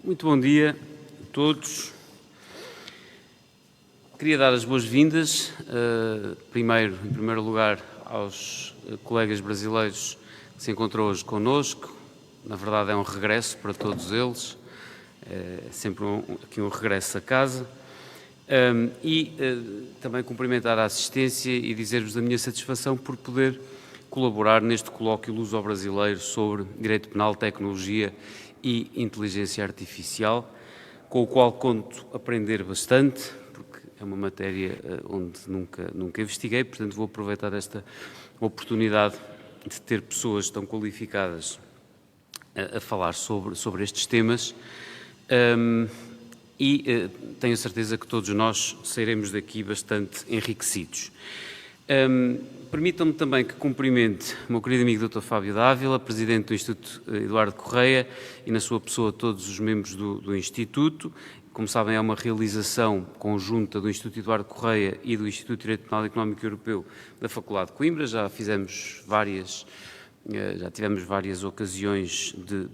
Muito bom dia a todos. Queria dar as boas-vindas, em primeiro lugar, aos colegas brasileiros que se encontram hoje connosco. Na verdade, é um regresso para todos eles, é sempre aqui um regresso a casa. Também cumprimentar a assistência e dizer-vos da minha satisfação por poder colaborar neste colóquio luso-brasileiro sobre Direito Penal, Tecnologia e Inteligência Artificial, com o qual conto aprender bastante, porque é uma matéria onde nunca investiguei, portanto vou aproveitar esta oportunidade de ter pessoas tão qualificadas a falar sobre estes temas. Tenho certeza que todos nós sairemos daqui bastante enriquecidos. Permitam-me também que cumprimente o meu querido amigo Dr. Fábio Dávila, Presidente do Instituto Eduardo Correia, e na sua pessoa todos os membros do Instituto. Como sabem, é uma realização conjunta do Instituto Eduardo Correia e do Instituto de Direito Penal e Económico Europeu da Faculdade de Coimbra. Já tivemos várias ocasiões de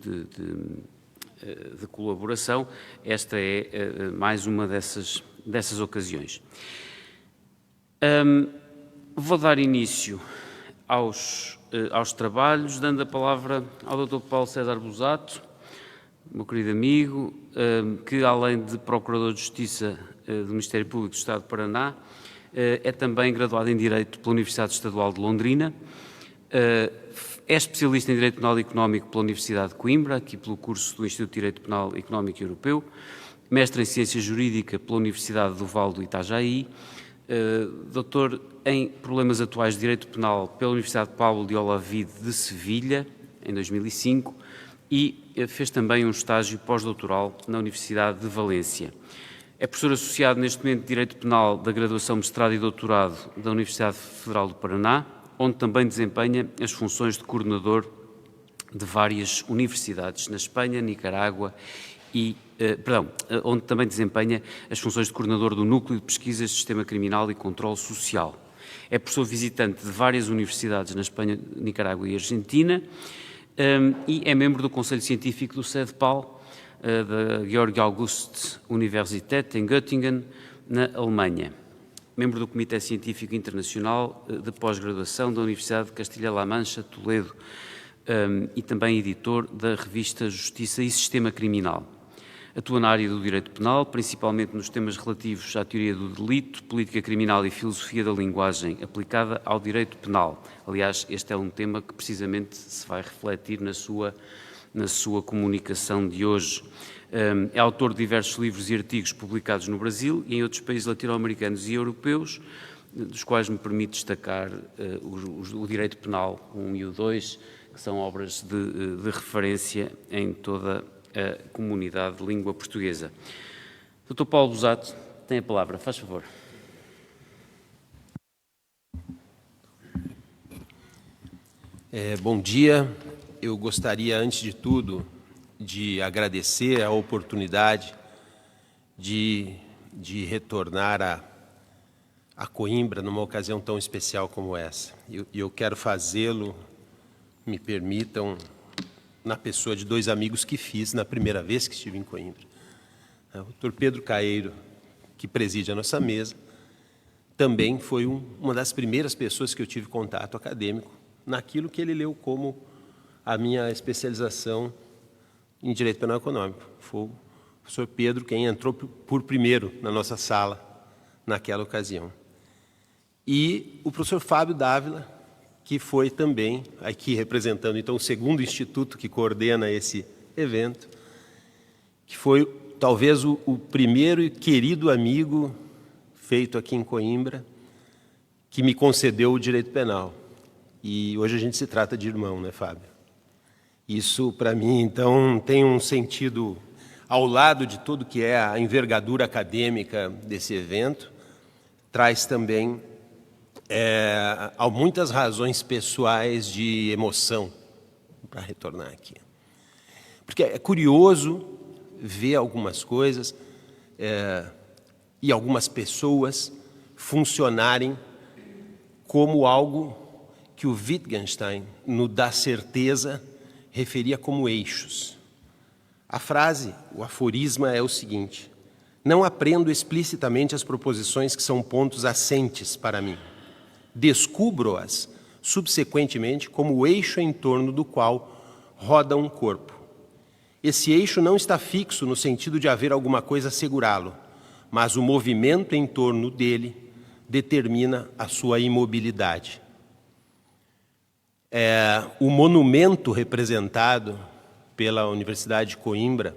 colaboração. Esta é mais uma dessas ocasiões. Vou dar início aos trabalhos, dando a palavra ao Dr. Paulo César Busato, meu querido amigo, que além de Procurador de Justiça do Ministério Público do Estado de Paraná, é também graduado em Direito pela Universidade Estadual de Londrina, é especialista em Direito Penal e Económico pela Universidade de Coimbra, aqui pelo curso do Instituto de Direito Penal e Económico Europeu, mestre em Ciência Jurídica pela Universidade do Vale do Itajaí, doutor em Problemas Atuais de Direito Penal pela Universidade Paulo de Olavide de Sevilha, em 2005, e fez também um estágio pós-doutoral na Universidade de Valência. É professor associado neste momento de Direito Penal da graduação, mestrado e doutorado da Universidade Federal do Paraná, onde também desempenha as funções de coordenador de várias universidades na Espanha, Nicarágua onde também desempenha as funções de coordenador do Núcleo de Pesquisas de Sistema Criminal e Controle Social. É professor visitante de várias universidades na Espanha, Nicarágua e Argentina e é membro do Conselho Científico do CEDPAL, da Georg August Universität em Göttingen, na Alemanha. Membro do Comitê Científico Internacional de Pós-Graduação da Universidade de Castilha-La Mancha, Toledo, e também editor da revista Justiça e Sistema Criminal. Atua na área do direito penal, principalmente nos temas relativos à teoria do delito, política criminal e filosofia da linguagem aplicada ao direito penal. Aliás, este é um tema que precisamente se vai refletir na sua comunicação de hoje. É autor de diversos livros e artigos publicados no Brasil e em outros países latino-americanos e europeus, dos quais me permite destacar o Direito Penal 1 e o 2, que são obras de referência em toda a comunidade de língua portuguesa. Dr. Paulo Busato, tem a palavra, faz favor. Bom dia. Eu gostaria, antes de tudo, de agradecer a oportunidade de retornar a Coimbra numa ocasião tão especial como essa. E eu quero fazê-lo, me permitam, na pessoa de dois amigos que fiz na primeira vez que estive em Coimbra. O Dr. Pedro Caeiro, que preside a nossa mesa, também foi uma das primeiras pessoas que eu tive contato acadêmico naquilo que ele leu como a minha especialização em Direito Penal Econômico. Foi o professor Pedro quem entrou por primeiro na nossa sala naquela ocasião. E o professor Fábio Dávila, que foi também, aqui representando então o segundo instituto que coordena esse evento, que foi talvez o primeiro e querido amigo feito aqui em Coimbra, que me concedeu o direito penal. E hoje a gente se trata de irmão, né, Fábio? Isso, para mim, então, tem um sentido, ao lado de tudo que é a envergadura acadêmica desse evento, traz também há muitas razões pessoais de emoção para retornar aqui. Porque é curioso ver algumas coisas e algumas pessoas funcionarem como algo que o Wittgenstein, no Da Certeza, referia como eixos. A frase, o aforisma é o seguinte: não aprendo explicitamente as proposições que são pontos assentes para mim. Descubro-as subsequentemente como o eixo em torno do qual roda um corpo. Esse eixo não está fixo no sentido de haver alguma coisa a segurá-lo, mas o movimento em torno dele determina a sua imobilidade. O monumento representado pela Universidade de Coimbra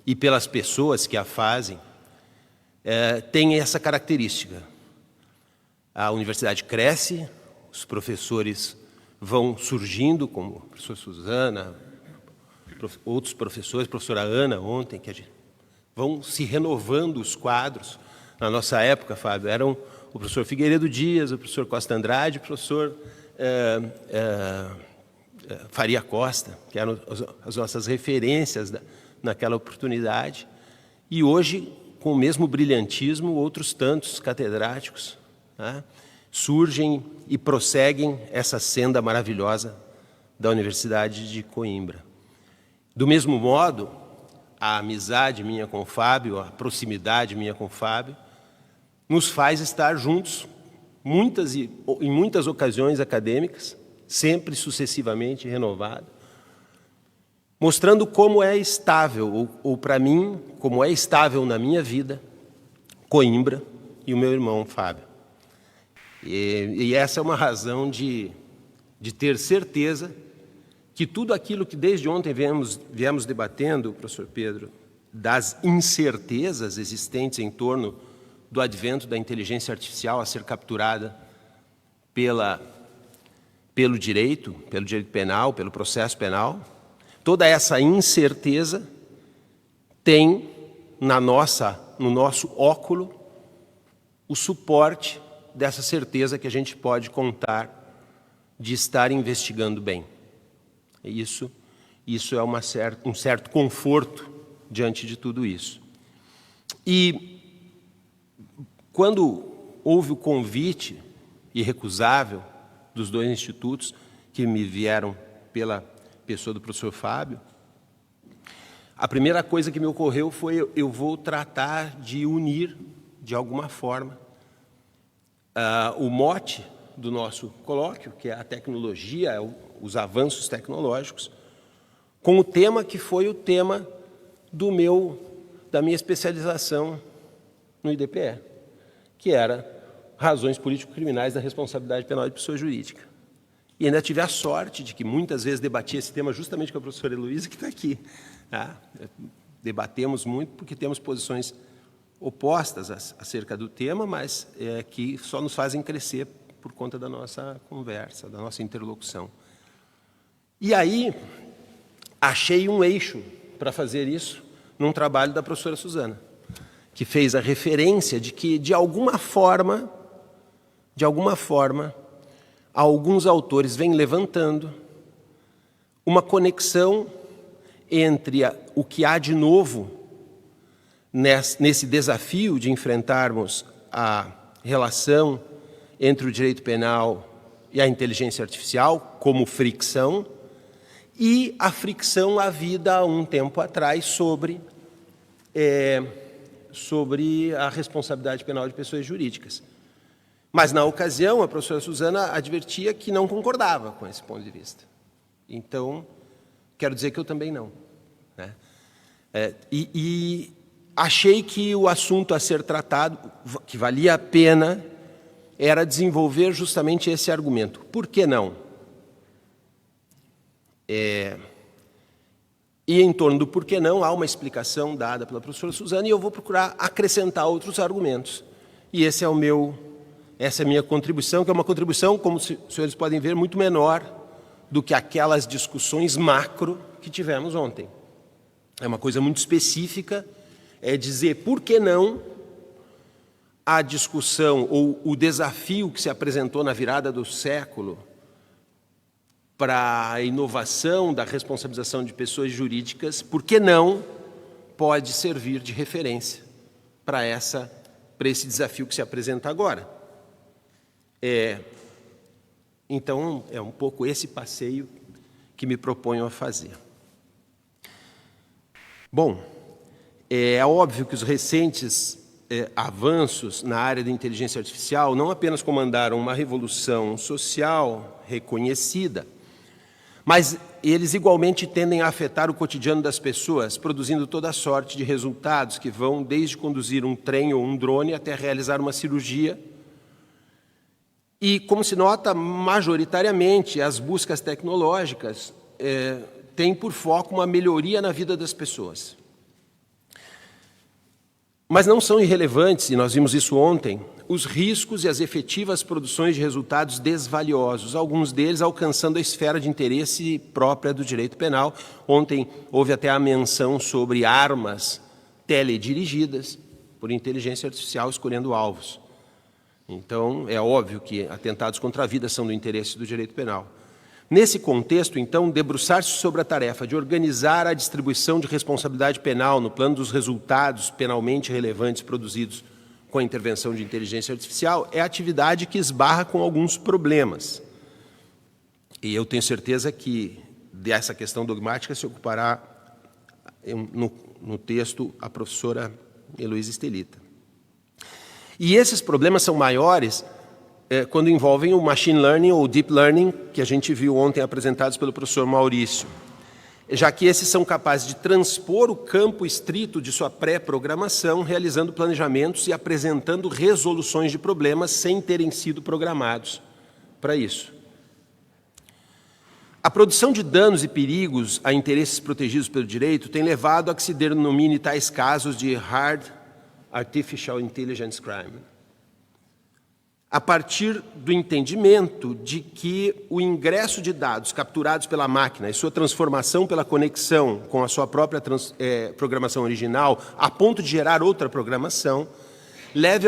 e pelas pessoas que a fazem tem essa característica. A universidade cresce, os professores vão surgindo, como a professora Suzana, outros professores, a professora Ana ontem, vão se renovando os quadros. Na nossa época, Fábio, eram o professor Figueiredo Dias, o professor Costa Andrade, o professor Faria Costa, que eram as nossas referências naquela oportunidade. E hoje, com o mesmo brilhantismo, outros tantos catedráticos, né, surgem e prosseguem essa senda maravilhosa da Universidade de Coimbra. Do mesmo modo, a amizade minha com o Fábio, a proximidade minha com o Fábio, nos faz estar juntos em muitas ocasiões acadêmicas, sempre sucessivamente renovado, mostrando como é estável, ou para mim, como é estável na minha vida, Coimbra e o meu irmão Fábio. E essa é uma razão de ter certeza que tudo aquilo que desde ontem viemos debatendo, professor Pedro, das incertezas existentes em torno do advento da inteligência artificial a ser capturada pelo direito penal, pelo processo penal, toda essa incerteza tem no nosso óculo o suporte dessa certeza que a gente pode contar de estar investigando bem. Isso é um certo conforto diante de tudo isso. E quando houve o convite irrecusável dos dois institutos que me vieram pela pessoa do professor Fábio, a primeira coisa que me ocorreu foi: eu vou tratar de unir, de alguma forma, o mote do nosso colóquio, que é a tecnologia, os avanços tecnológicos, com o tema que foi o tema da minha especialização no IDPE, que era razões político-criminais da responsabilidade penal de pessoa jurídica. E ainda tive a sorte de que muitas vezes debati esse tema justamente com a professora Heloísa, que está aqui. Tá? Debatemos muito porque temos posições opostas acerca do tema, mas que só nos fazem crescer por conta da nossa conversa, da nossa interlocução. E aí, achei um eixo para fazer isso num trabalho da professora Suzana, que fez a referência de que, de alguma forma, alguns autores vêm levantando uma conexão entre o que há de novo nesse desafio de enfrentarmos a relação entre o direito penal e a inteligência artificial como fricção, e a fricção havida há um tempo atrás sobre a responsabilidade penal de pessoas jurídicas. Mas, na ocasião, a professora Suzana advertia que não concordava com esse ponto de vista. Então, quero dizer que eu também não. Né? E achei que o assunto a ser tratado, que valia a pena, era desenvolver justamente esse argumento. Por que não? E em torno do porquê não, há uma explicação dada pela professora Suzana, e eu vou procurar acrescentar outros argumentos. E essa é a minha contribuição, que é uma contribuição, como os senhores podem ver, muito menor do que aquelas discussões macro que tivemos ontem. É uma coisa muito específica, é dizer por que não a discussão ou o desafio que se apresentou na virada do século para a inovação da responsabilização de pessoas jurídicas, por que não pode servir de referência para esse desafio que se apresenta agora. Então, é um pouco esse passeio que me proponho a fazer. Bom, é óbvio que os recentes avanços na área da inteligência artificial não apenas comandaram uma revolução social reconhecida, mas eles igualmente tendem a afetar o cotidiano das pessoas, produzindo toda sorte de resultados que vão desde conduzir um trem ou um drone até realizar uma cirurgia. E, como se nota, majoritariamente, as buscas tecnológicas têm por foco uma melhoria na vida das pessoas. Mas não são irrelevantes, e nós vimos isso ontem, os riscos e as efetivas produções de resultados desvaliosos, alguns deles alcançando a esfera de interesse própria do direito penal. Ontem houve até a menção sobre armas teledirigidas por inteligência artificial escolhendo alvos. Então, é óbvio que atentados contra a vida são do interesse do direito penal. Nesse contexto, então, debruçar-se sobre a tarefa de organizar a distribuição de responsabilidade penal no plano dos resultados penalmente relevantes produzidos com a intervenção de inteligência artificial é atividade que esbarra com alguns problemas. E eu tenho certeza que dessa questão dogmática se ocupará no texto a professora Heloísa Estelita. E esses problemas são maiores quando envolvem o machine learning ou deep learning, que a gente viu ontem apresentados pelo professor Maurício, já que esses são capazes de transpor o campo estrito de sua pré-programação, realizando planejamentos e apresentando resoluções de problemas sem terem sido programados para isso. A produção de danos e perigos a interesses protegidos pelo direito tem levado a que se denomine tais casos de Hard Artificial Intelligence Crime, a partir do entendimento de que o ingresso de dados capturados pela máquina e sua transformação pela conexão com a sua própria programação original, a ponto de gerar outra programação, leve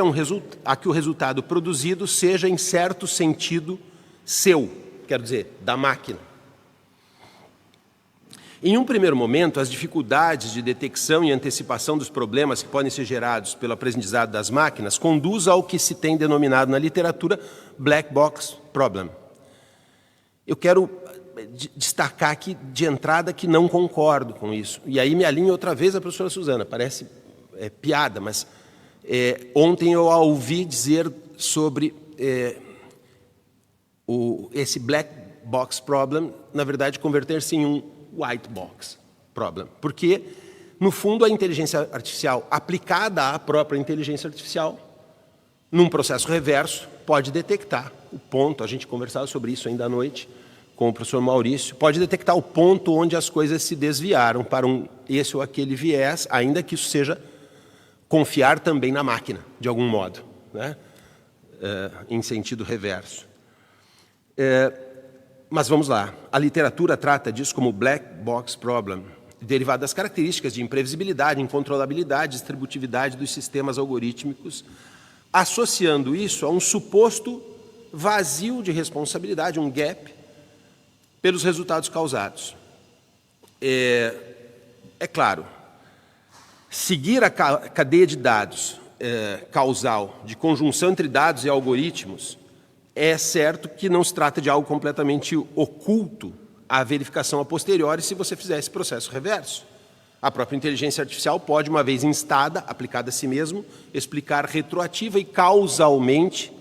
a que o resultado produzido seja, em certo sentido, seu, quero dizer, da máquina. Em um primeiro momento, as dificuldades de detecção e antecipação dos problemas que podem ser gerados pelo aprendizado das máquinas conduz ao que se tem denominado na literatura black box problem. Eu quero destacar aqui de entrada que não concordo com isso. E aí me alinho outra vez a professora Suzana, parece piada, mas ontem eu a ouvi dizer sobre esse black box problem, na verdade, converter-se em um white box problem, porque, no fundo, a inteligência artificial aplicada à própria inteligência artificial, num processo reverso, pode detectar o ponto, a gente conversava sobre isso ainda à noite com o professor Maurício, pode detectar o ponto onde as coisas se desviaram para esse ou aquele viés, ainda que isso seja confiar também na máquina, de algum modo, né? Em sentido reverso. Mas vamos lá, a literatura trata disso como black box problem, derivado das características de imprevisibilidade, incontrolabilidade, distributividade dos sistemas algorítmicos, associando isso a um suposto vazio de responsabilidade, um gap, pelos resultados causados. É claro, seguir a cadeia de dados causal de conjunção entre dados e algoritmos é certo que não se trata de algo completamente oculto à verificação a posteriori se você fizer esse processo reverso. A própria inteligência artificial pode, uma vez instada, aplicada a si mesmo, explicar retroativa e causalmente,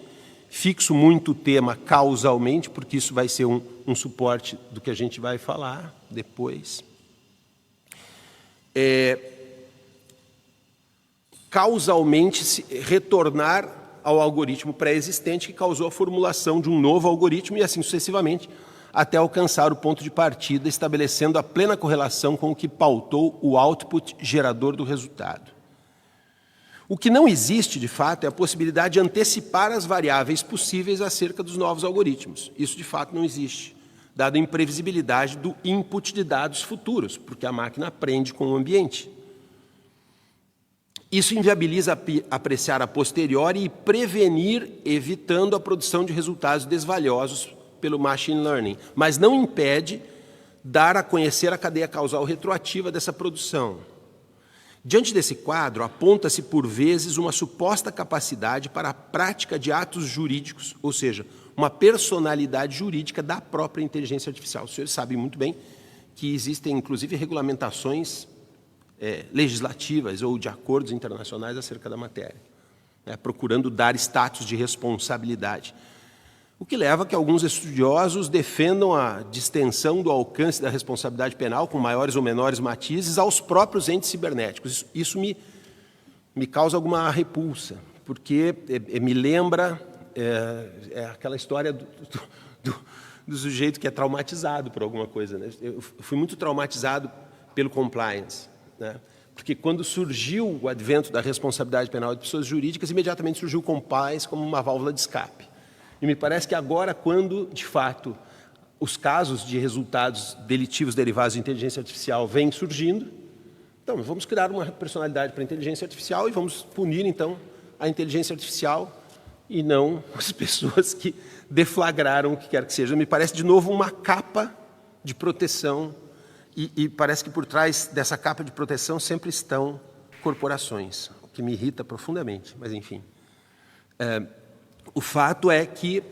fixo muito o tema causalmente, porque isso vai ser um suporte do que a gente vai falar depois. Causalmente retornar ao algoritmo pré-existente que causou a formulação de um novo algoritmo e assim sucessivamente, até alcançar o ponto de partida, estabelecendo a plena correlação com o que pautou o output gerador do resultado. O que não existe, de fato, é a possibilidade de antecipar as variáveis possíveis acerca dos novos algoritmos. Isso, de fato, não existe, dada a imprevisibilidade do input de dados futuros, porque a máquina aprende com o ambiente. Isso inviabiliza apreciar a posteriori e prevenir, evitando a produção de resultados desvaliosos pelo machine learning, mas não impede dar a conhecer a cadeia causal retroativa dessa produção. Diante desse quadro, aponta-se por vezes uma suposta capacidade para a prática de atos jurídicos, ou seja, uma personalidade jurídica da própria inteligência artificial. Os senhores sabem muito bem que existem, inclusive, regulamentações legislativas ou de acordos internacionais acerca da matéria, né, procurando dar status de responsabilidade. O que leva a que alguns estudiosos defendam a distensão do alcance da responsabilidade penal, com maiores ou menores matizes, aos próprios entes cibernéticos. Isso me causa alguma repulsa, porque me lembra aquela história do sujeito que é traumatizado por alguma coisa, né? Eu fui muito traumatizado pelo compliance, né? Porque quando surgiu o advento da responsabilidade penal de pessoas jurídicas, imediatamente surgiu o compliance como uma válvula de escape. E me parece que agora, quando, de fato, os casos de resultados delitivos derivados de inteligência artificial vêm surgindo, então vamos criar uma personalidade para a inteligência artificial e vamos punir, então, a inteligência artificial e não as pessoas que deflagraram o que quer que seja. Me parece, de novo, uma capa de proteção e parece que por trás dessa capa de proteção sempre estão corporações, o que me irrita profundamente, mas enfim. O fato é que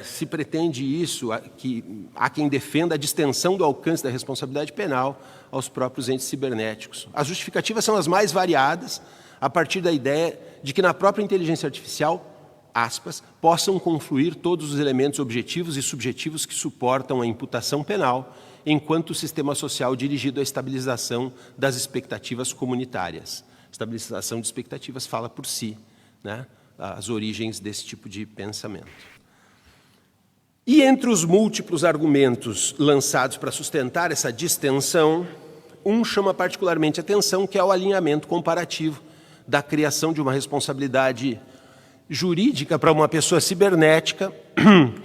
se pretende isso, que há quem defenda a distensão do alcance da responsabilidade penal aos próprios entes cibernéticos. As justificativas são as mais variadas, a partir da ideia de que na própria inteligência artificial, aspas, possam confluir todos os elementos objetivos e subjetivos que suportam a imputação penal, enquanto o sistema social dirigido à estabilização das expectativas comunitárias. Estabilização de expectativas fala por si, né? As origens desse tipo de pensamento. E entre os múltiplos argumentos lançados para sustentar essa distensão, um chama particularmente atenção, que é o alinhamento comparativo da criação de uma responsabilidade jurídica para uma pessoa cibernética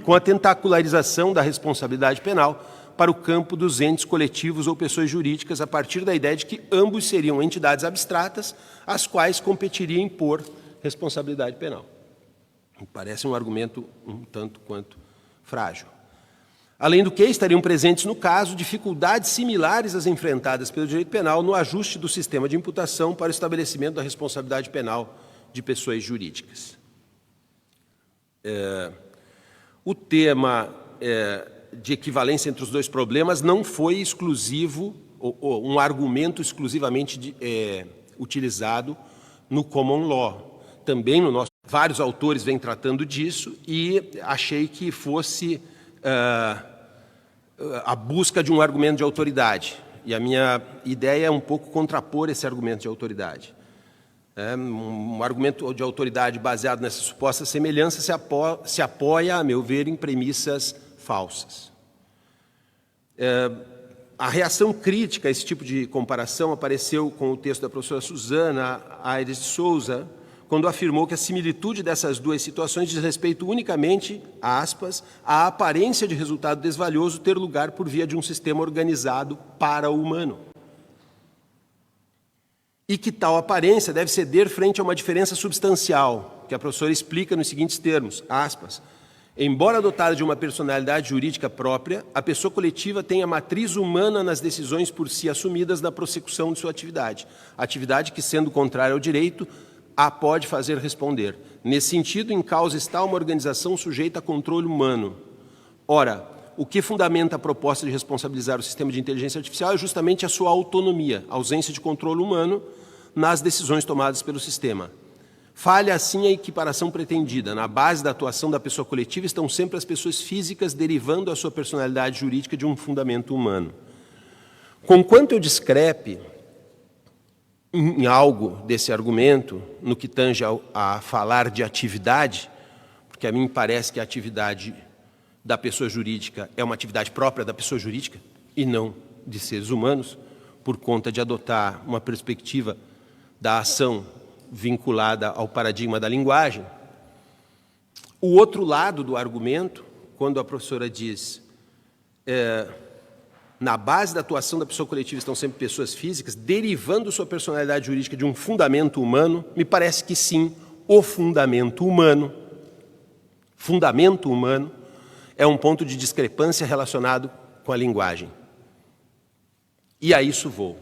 com a tentacularização da responsabilidade penal para o campo dos entes coletivos ou pessoas jurídicas, a partir da ideia de que ambos seriam entidades abstratas, às quais competiria impor responsabilidade penal. Me parece um argumento um tanto quanto frágil. Além do que, estariam presentes, no caso, dificuldades similares às enfrentadas pelo direito penal no ajuste do sistema de imputação para o estabelecimento da responsabilidade penal de pessoas jurídicas. O tema de equivalência entre os dois problemas não foi exclusivo, ou um argumento exclusivamente utilizado no common law. Também no nosso, vários autores vêm tratando disso e achei que fosse a busca de um argumento de autoridade. E a minha ideia é um pouco contrapor esse argumento de autoridade. Um argumento de autoridade baseado nessa suposta semelhança se apoia, a meu ver, em premissas falsas. A reação crítica a esse tipo de comparação apareceu com o texto da professora Susana Aires de Souza, quando afirmou que a similitude dessas duas situações diz respeito unicamente, aspas, à aparência de resultado desvalioso ter lugar por via de um sistema organizado para o humano. E que tal aparência deve ceder frente a uma diferença substancial, que a professora explica nos seguintes termos, aspas, embora dotada de uma personalidade jurídica própria, a pessoa coletiva tem a matriz humana nas decisões por si assumidas na prossecução de sua atividade. Atividade que, sendo contrária ao direito, a pode fazer responder. Nesse sentido, em causa está uma organização sujeita a controle humano. Ora, o que fundamenta a proposta de responsabilizar o sistema de inteligência artificial é justamente a sua autonomia, a ausência de controle humano nas decisões tomadas pelo sistema. Falha, assim, a equiparação pretendida. Na base da atuação da pessoa coletiva estão sempre as pessoas físicas, derivando a sua personalidade jurídica de um fundamento humano. Conquanto eu discrepe em algo desse argumento, no que tange a falar de atividade, porque a mim parece que a atividade da pessoa jurídica é uma atividade própria da pessoa jurídica e não de seres humanos, por conta de adotar uma perspectiva da ação vinculada ao paradigma da linguagem. O outro lado do argumento, quando a professora diz na base da atuação da pessoa coletiva estão sempre pessoas físicas, derivando sua personalidade jurídica de um fundamento humano, me parece que sim, o fundamento humano é um ponto de discrepância relacionado com a linguagem. E a isso vou.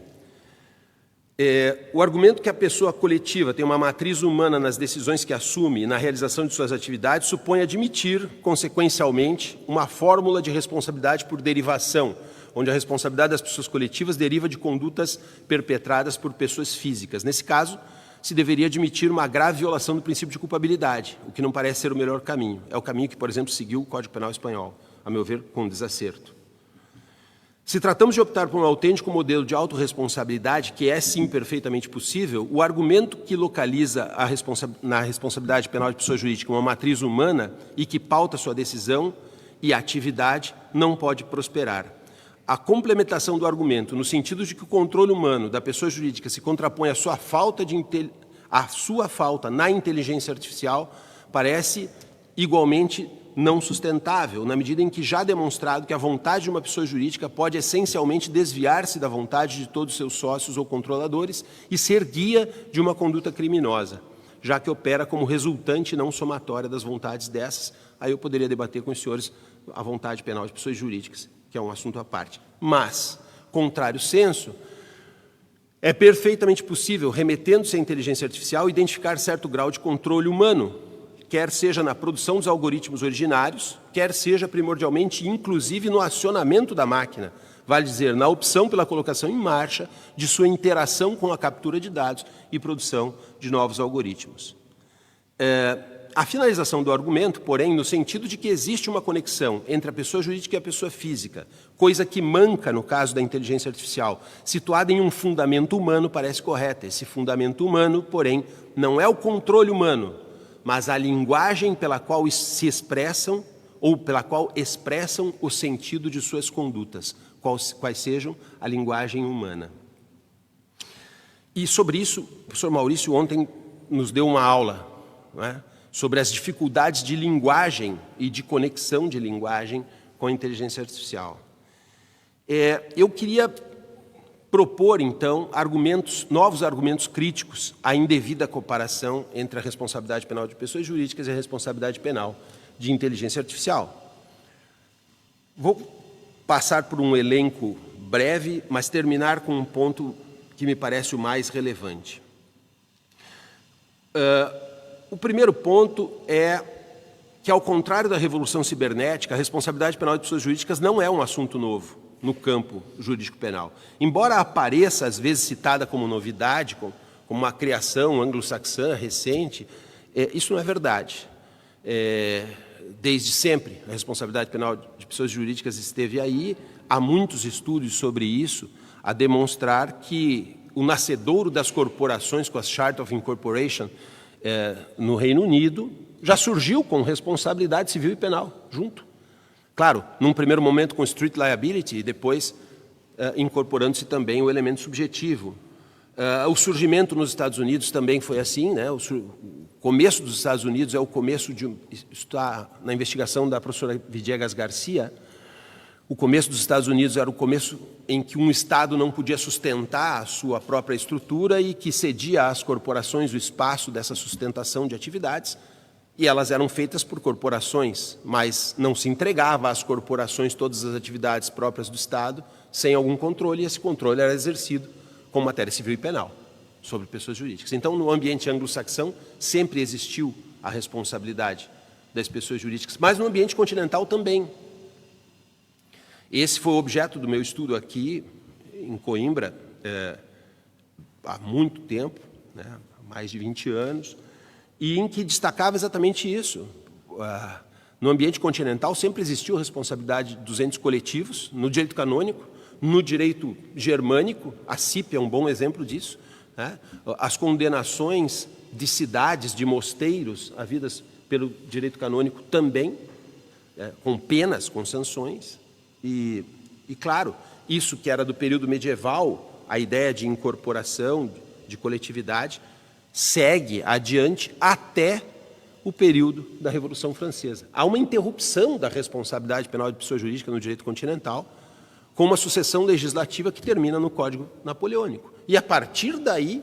O argumento que a pessoa coletiva tem uma matriz humana nas decisões que assume e na realização de suas atividades supõe admitir, consequencialmente, uma fórmula de responsabilidade por derivação, onde a responsabilidade das pessoas coletivas deriva de condutas perpetradas por pessoas físicas. Nesse caso, se deveria admitir uma grave violação do princípio de culpabilidade, o que não parece ser o melhor caminho. É o caminho que, por exemplo, seguiu o Código Penal espanhol, a meu ver, com desacerto. Se tratamos de optar por um autêntico modelo de autorresponsabilidade, que é sim perfeitamente possível, o argumento que localiza na responsabilidade penal de pessoa jurídica uma matriz humana e que pauta sua decisão e atividade não pode prosperar. A complementação do argumento, no sentido de que o controle humano da pessoa jurídica se contrapõe à sua falta na inteligência artificial, parece igualmente não sustentável, na medida em que já demonstrado que a vontade de uma pessoa jurídica pode essencialmente desviar-se da vontade de todos os seus sócios ou controladores e ser guia de uma conduta criminosa, já que opera como resultante não somatória das vontades dessas. Aí eu poderia debater com os senhores a vontade penal de pessoas jurídicas, que é um assunto à parte. Mas, contrário senso, é perfeitamente possível, remetendo-se à inteligência artificial, identificar certo grau de controle humano, quer seja na produção dos algoritmos originários, quer seja primordialmente, inclusive, no acionamento da máquina, vale dizer, na opção pela colocação em marcha de sua interação com a captura de dados e produção de novos algoritmos. A finalização do argumento, porém, no sentido de que existe uma conexão entre a pessoa jurídica e a pessoa física, coisa que manca no caso da inteligência artificial, situada em um fundamento humano, parece correta. Esse fundamento humano, porém, não é o controle humano, mas a linguagem pela qual se expressam ou pela qual expressam o sentido de suas condutas, quais sejam a linguagem humana. E sobre isso, o professor Maurício ontem nos deu uma aula, não é? Sobre as dificuldades de linguagem e de conexão de linguagem com a inteligência artificial. Eu queria propor, então, novos argumentos críticos à indevida comparação entre a responsabilidade penal de pessoas jurídicas e a responsabilidade penal de inteligência artificial. Vou passar por um elenco breve, mas terminar com um ponto que me parece o mais relevante. O primeiro ponto é que, ao contrário da revolução cibernética, a responsabilidade penal de pessoas jurídicas não é um assunto novo no campo jurídico-penal. Embora apareça, às vezes, citada como novidade, como uma criação anglo-saxã recente, isso não é verdade. Desde sempre, a responsabilidade penal de pessoas jurídicas esteve aí. Há muitos estudos sobre isso, a demonstrar que o nascedouro das corporações com a Charter of Incorporation no Reino Unido já surgiu com responsabilidade civil e penal junto. Claro, num primeiro momento com street liability e depois incorporando-se também o elemento subjetivo. O surgimento nos Estados Unidos também foi assim, né? O começo dos Estados Unidos é o começo está na investigação da professora Villegas Garcia. O começo dos Estados Unidos era o começo em que um Estado não podia sustentar a sua própria estrutura e que cedia às corporações o espaço dessa sustentação de atividades, e elas eram feitas por corporações, mas não se entregava às corporações todas as atividades próprias do Estado sem algum controle, e esse controle era exercido com matéria civil e penal sobre pessoas jurídicas. Então, no ambiente anglo-saxão, sempre existiu a responsabilidade das pessoas jurídicas, mas no ambiente continental também. Esse foi o objeto do meu estudo aqui em Coimbra há muito tempo, né, há mais de 20 anos, e em que destacava exatamente isso. No ambiente continental sempre existiu a responsabilidade dos entes coletivos, no direito canônico, no direito germânico, a CIP é um bom exemplo disso, né? As condenações de cidades, de mosteiros, havidas pelo direito canônico também, com penas, com sanções. E, claro, isso que era do período medieval, a ideia de incorporação, de coletividade, segue adiante até o período da Revolução Francesa. Há uma interrupção da responsabilidade penal de pessoa jurídica no direito continental, com uma sucessão legislativa que termina no Código Napoleônico. E, a partir daí,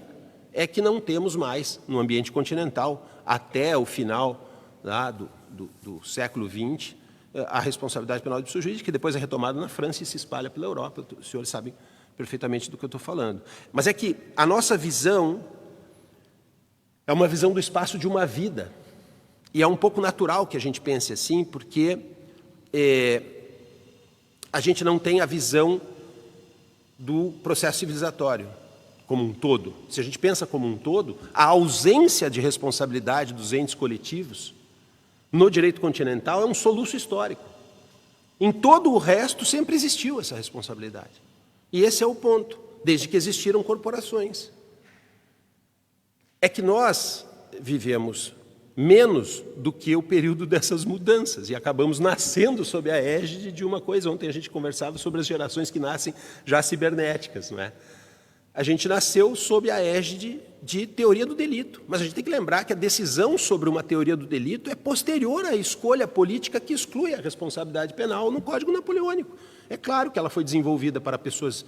é que não temos mais, no ambiente continental, até o final lá, do século XX, a responsabilidade penal de pessoa jurídica, que depois é retomada na França e se espalha pela Europa. Os senhores sabem perfeitamente do que eu estou falando. Mas é que a nossa visão é uma visão do espaço de uma vida. E é um pouco natural que a gente pense assim, porque a gente não tem a visão do processo civilizatório como um todo. Se a gente pensa como um todo, a ausência de responsabilidade dos entes coletivos no direito continental é um soluço histórico. Em todo o resto sempre existiu essa responsabilidade. E esse é o ponto, desde que existiram corporações. É que nós vivemos menos do que o período dessas mudanças e acabamos nascendo sob a égide de uma coisa. Ontem a gente conversava sobre as gerações que nascem já cibernéticas, não é? A gente nasceu sob a égide de teoria do delito, mas a gente tem que lembrar que a decisão sobre uma teoria do delito é posterior à escolha política que exclui a responsabilidade penal no Código Napoleônico. É claro que ela foi desenvolvida para pessoas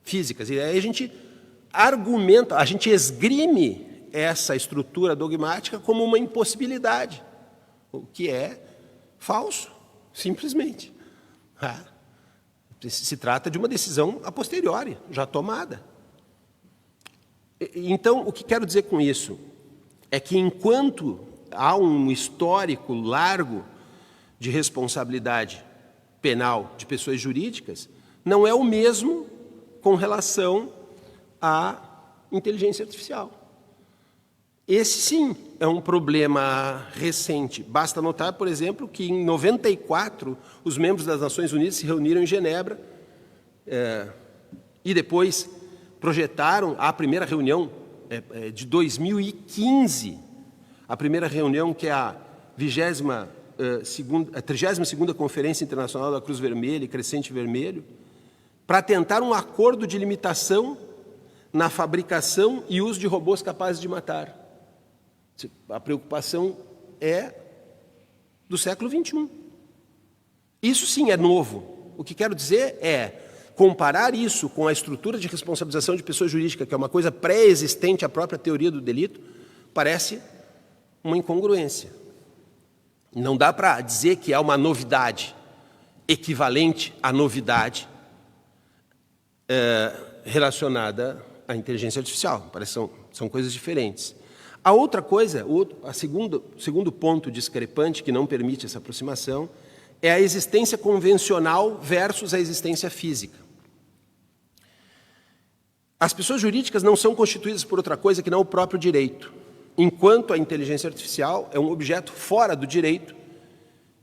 físicas, e aí a gente argumenta, a gente esgrime essa estrutura dogmática como uma impossibilidade, o que é falso, simplesmente. Se trata de uma decisão a posteriori, já tomada. Então, o que quero dizer com isso é que, enquanto há um histórico largo de responsabilidade penal de pessoas jurídicas, não é o mesmo com relação à inteligência artificial. Esse, sim, é um problema recente. Basta notar, por exemplo, que em 94 os membros das Nações Unidas se reuniram em Genebra e depois projetaram a primeira reunião de 2015, a primeira reunião que é a 32ª Conferência Internacional da Cruz Vermelha e Crescente Vermelho, para tentar um acordo de limitação na fabricação e uso de robôs capazes de matar. A preocupação é do século XXI. Isso sim é novo. O que quero dizer é comparar isso com a estrutura de responsabilização de pessoa jurídica, que é uma coisa pré-existente à própria teoria do delito, parece uma incongruência. Não dá para dizer que é uma novidade equivalente à novidade relacionada à inteligência artificial. Parece que são coisas diferentes. A outra coisa, o segundo ponto discrepante que não permite essa aproximação, é a existência convencional versus a existência física. As pessoas jurídicas não são constituídas por outra coisa que não o próprio direito, enquanto a inteligência artificial é um objeto fora do direito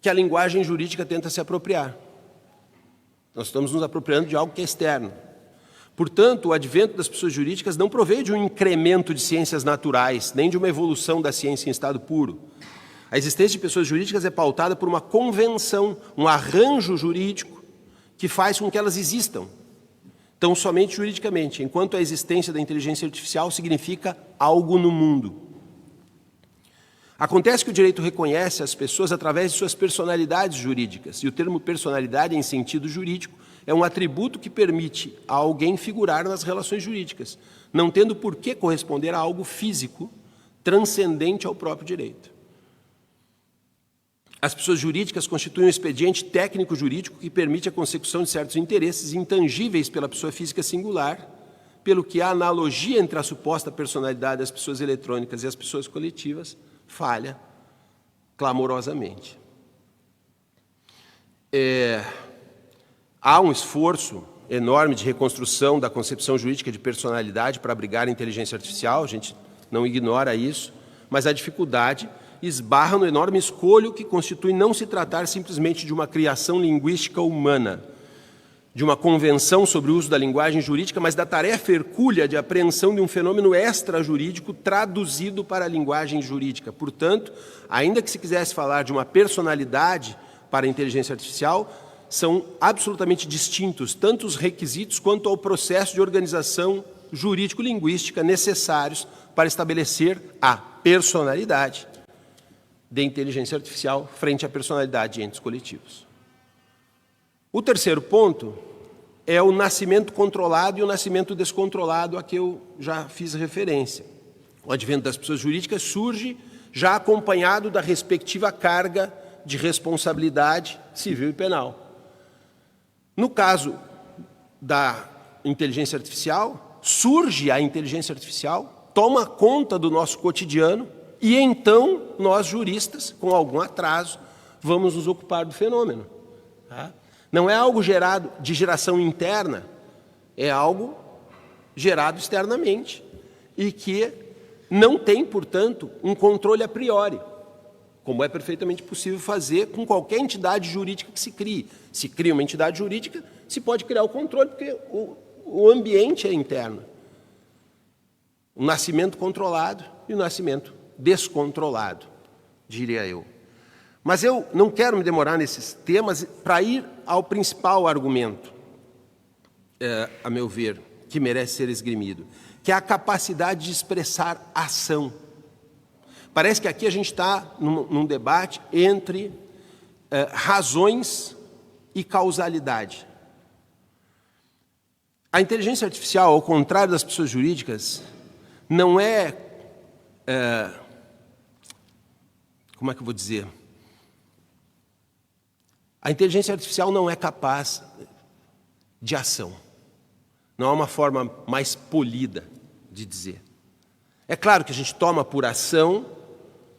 que a linguagem jurídica tenta se apropriar. Nós estamos nos apropriando de algo que é externo. Portanto, o advento das pessoas jurídicas não provém de um incremento de ciências naturais, nem de uma evolução da ciência em estado puro. A existência de pessoas jurídicas é pautada por uma convenção, um arranjo jurídico que faz com que elas existam, tão somente juridicamente, enquanto a existência da inteligência artificial significa algo no mundo. Acontece que o direito reconhece as pessoas através de suas personalidades jurídicas, e o termo personalidade, em sentido jurídico, é um atributo que permite a alguém figurar nas relações jurídicas, não tendo por que corresponder a algo físico, transcendente ao próprio direito. As pessoas jurídicas constituem um expediente técnico-jurídico que permite a consecução de certos interesses intangíveis pela pessoa física singular, pelo que a analogia entre a suposta personalidade das pessoas eletrônicas e as pessoas coletivas falha clamorosamente. Há um esforço enorme de reconstrução da concepção jurídica de personalidade para abrigar a inteligência artificial, a gente não ignora isso, mas a dificuldade esbarra no enorme escolho que constitui não se tratar simplesmente de uma criação linguística humana, de uma convenção sobre o uso da linguagem jurídica, mas da tarefa hercúlea de apreensão de um fenômeno extrajurídico traduzido para a linguagem jurídica. Portanto, ainda que se quisesse falar de uma personalidade para a inteligência artificial, são absolutamente distintos tanto os requisitos quanto ao processo de organização jurídico-linguística necessários para estabelecer a personalidade de inteligência artificial frente à personalidade de entes coletivos. O terceiro ponto é o nascimento controlado e o nascimento descontrolado a que eu já fiz referência. O advento das pessoas jurídicas surge já acompanhado da respectiva carga de responsabilidade civil e penal. No caso da inteligência artificial, surge a inteligência artificial, toma conta do nosso cotidiano e então nós, juristas, com algum atraso, vamos nos ocupar do fenômeno. Tá? Não é algo gerado de geração interna, é algo gerado externamente e que não tem, portanto, um controle a priori, como é perfeitamente possível fazer com qualquer entidade jurídica que se crie. Se cria uma entidade jurídica, se pode criar o controle, porque o ambiente é interno. O nascimento controlado e o nascimento descontrolado, diria eu. Mas eu não quero me demorar nesses temas para ir ao principal argumento, a meu ver, que merece ser esgrimido, que é a capacidade de expressar ação. Parece que aqui a gente está num debate entre razões e causalidade. A inteligência artificial, ao contrário das pessoas jurídicas, não é, como é que eu vou dizer? A inteligência artificial não é capaz de ação. Não há uma forma mais polida de dizer. É claro que a gente toma por ação,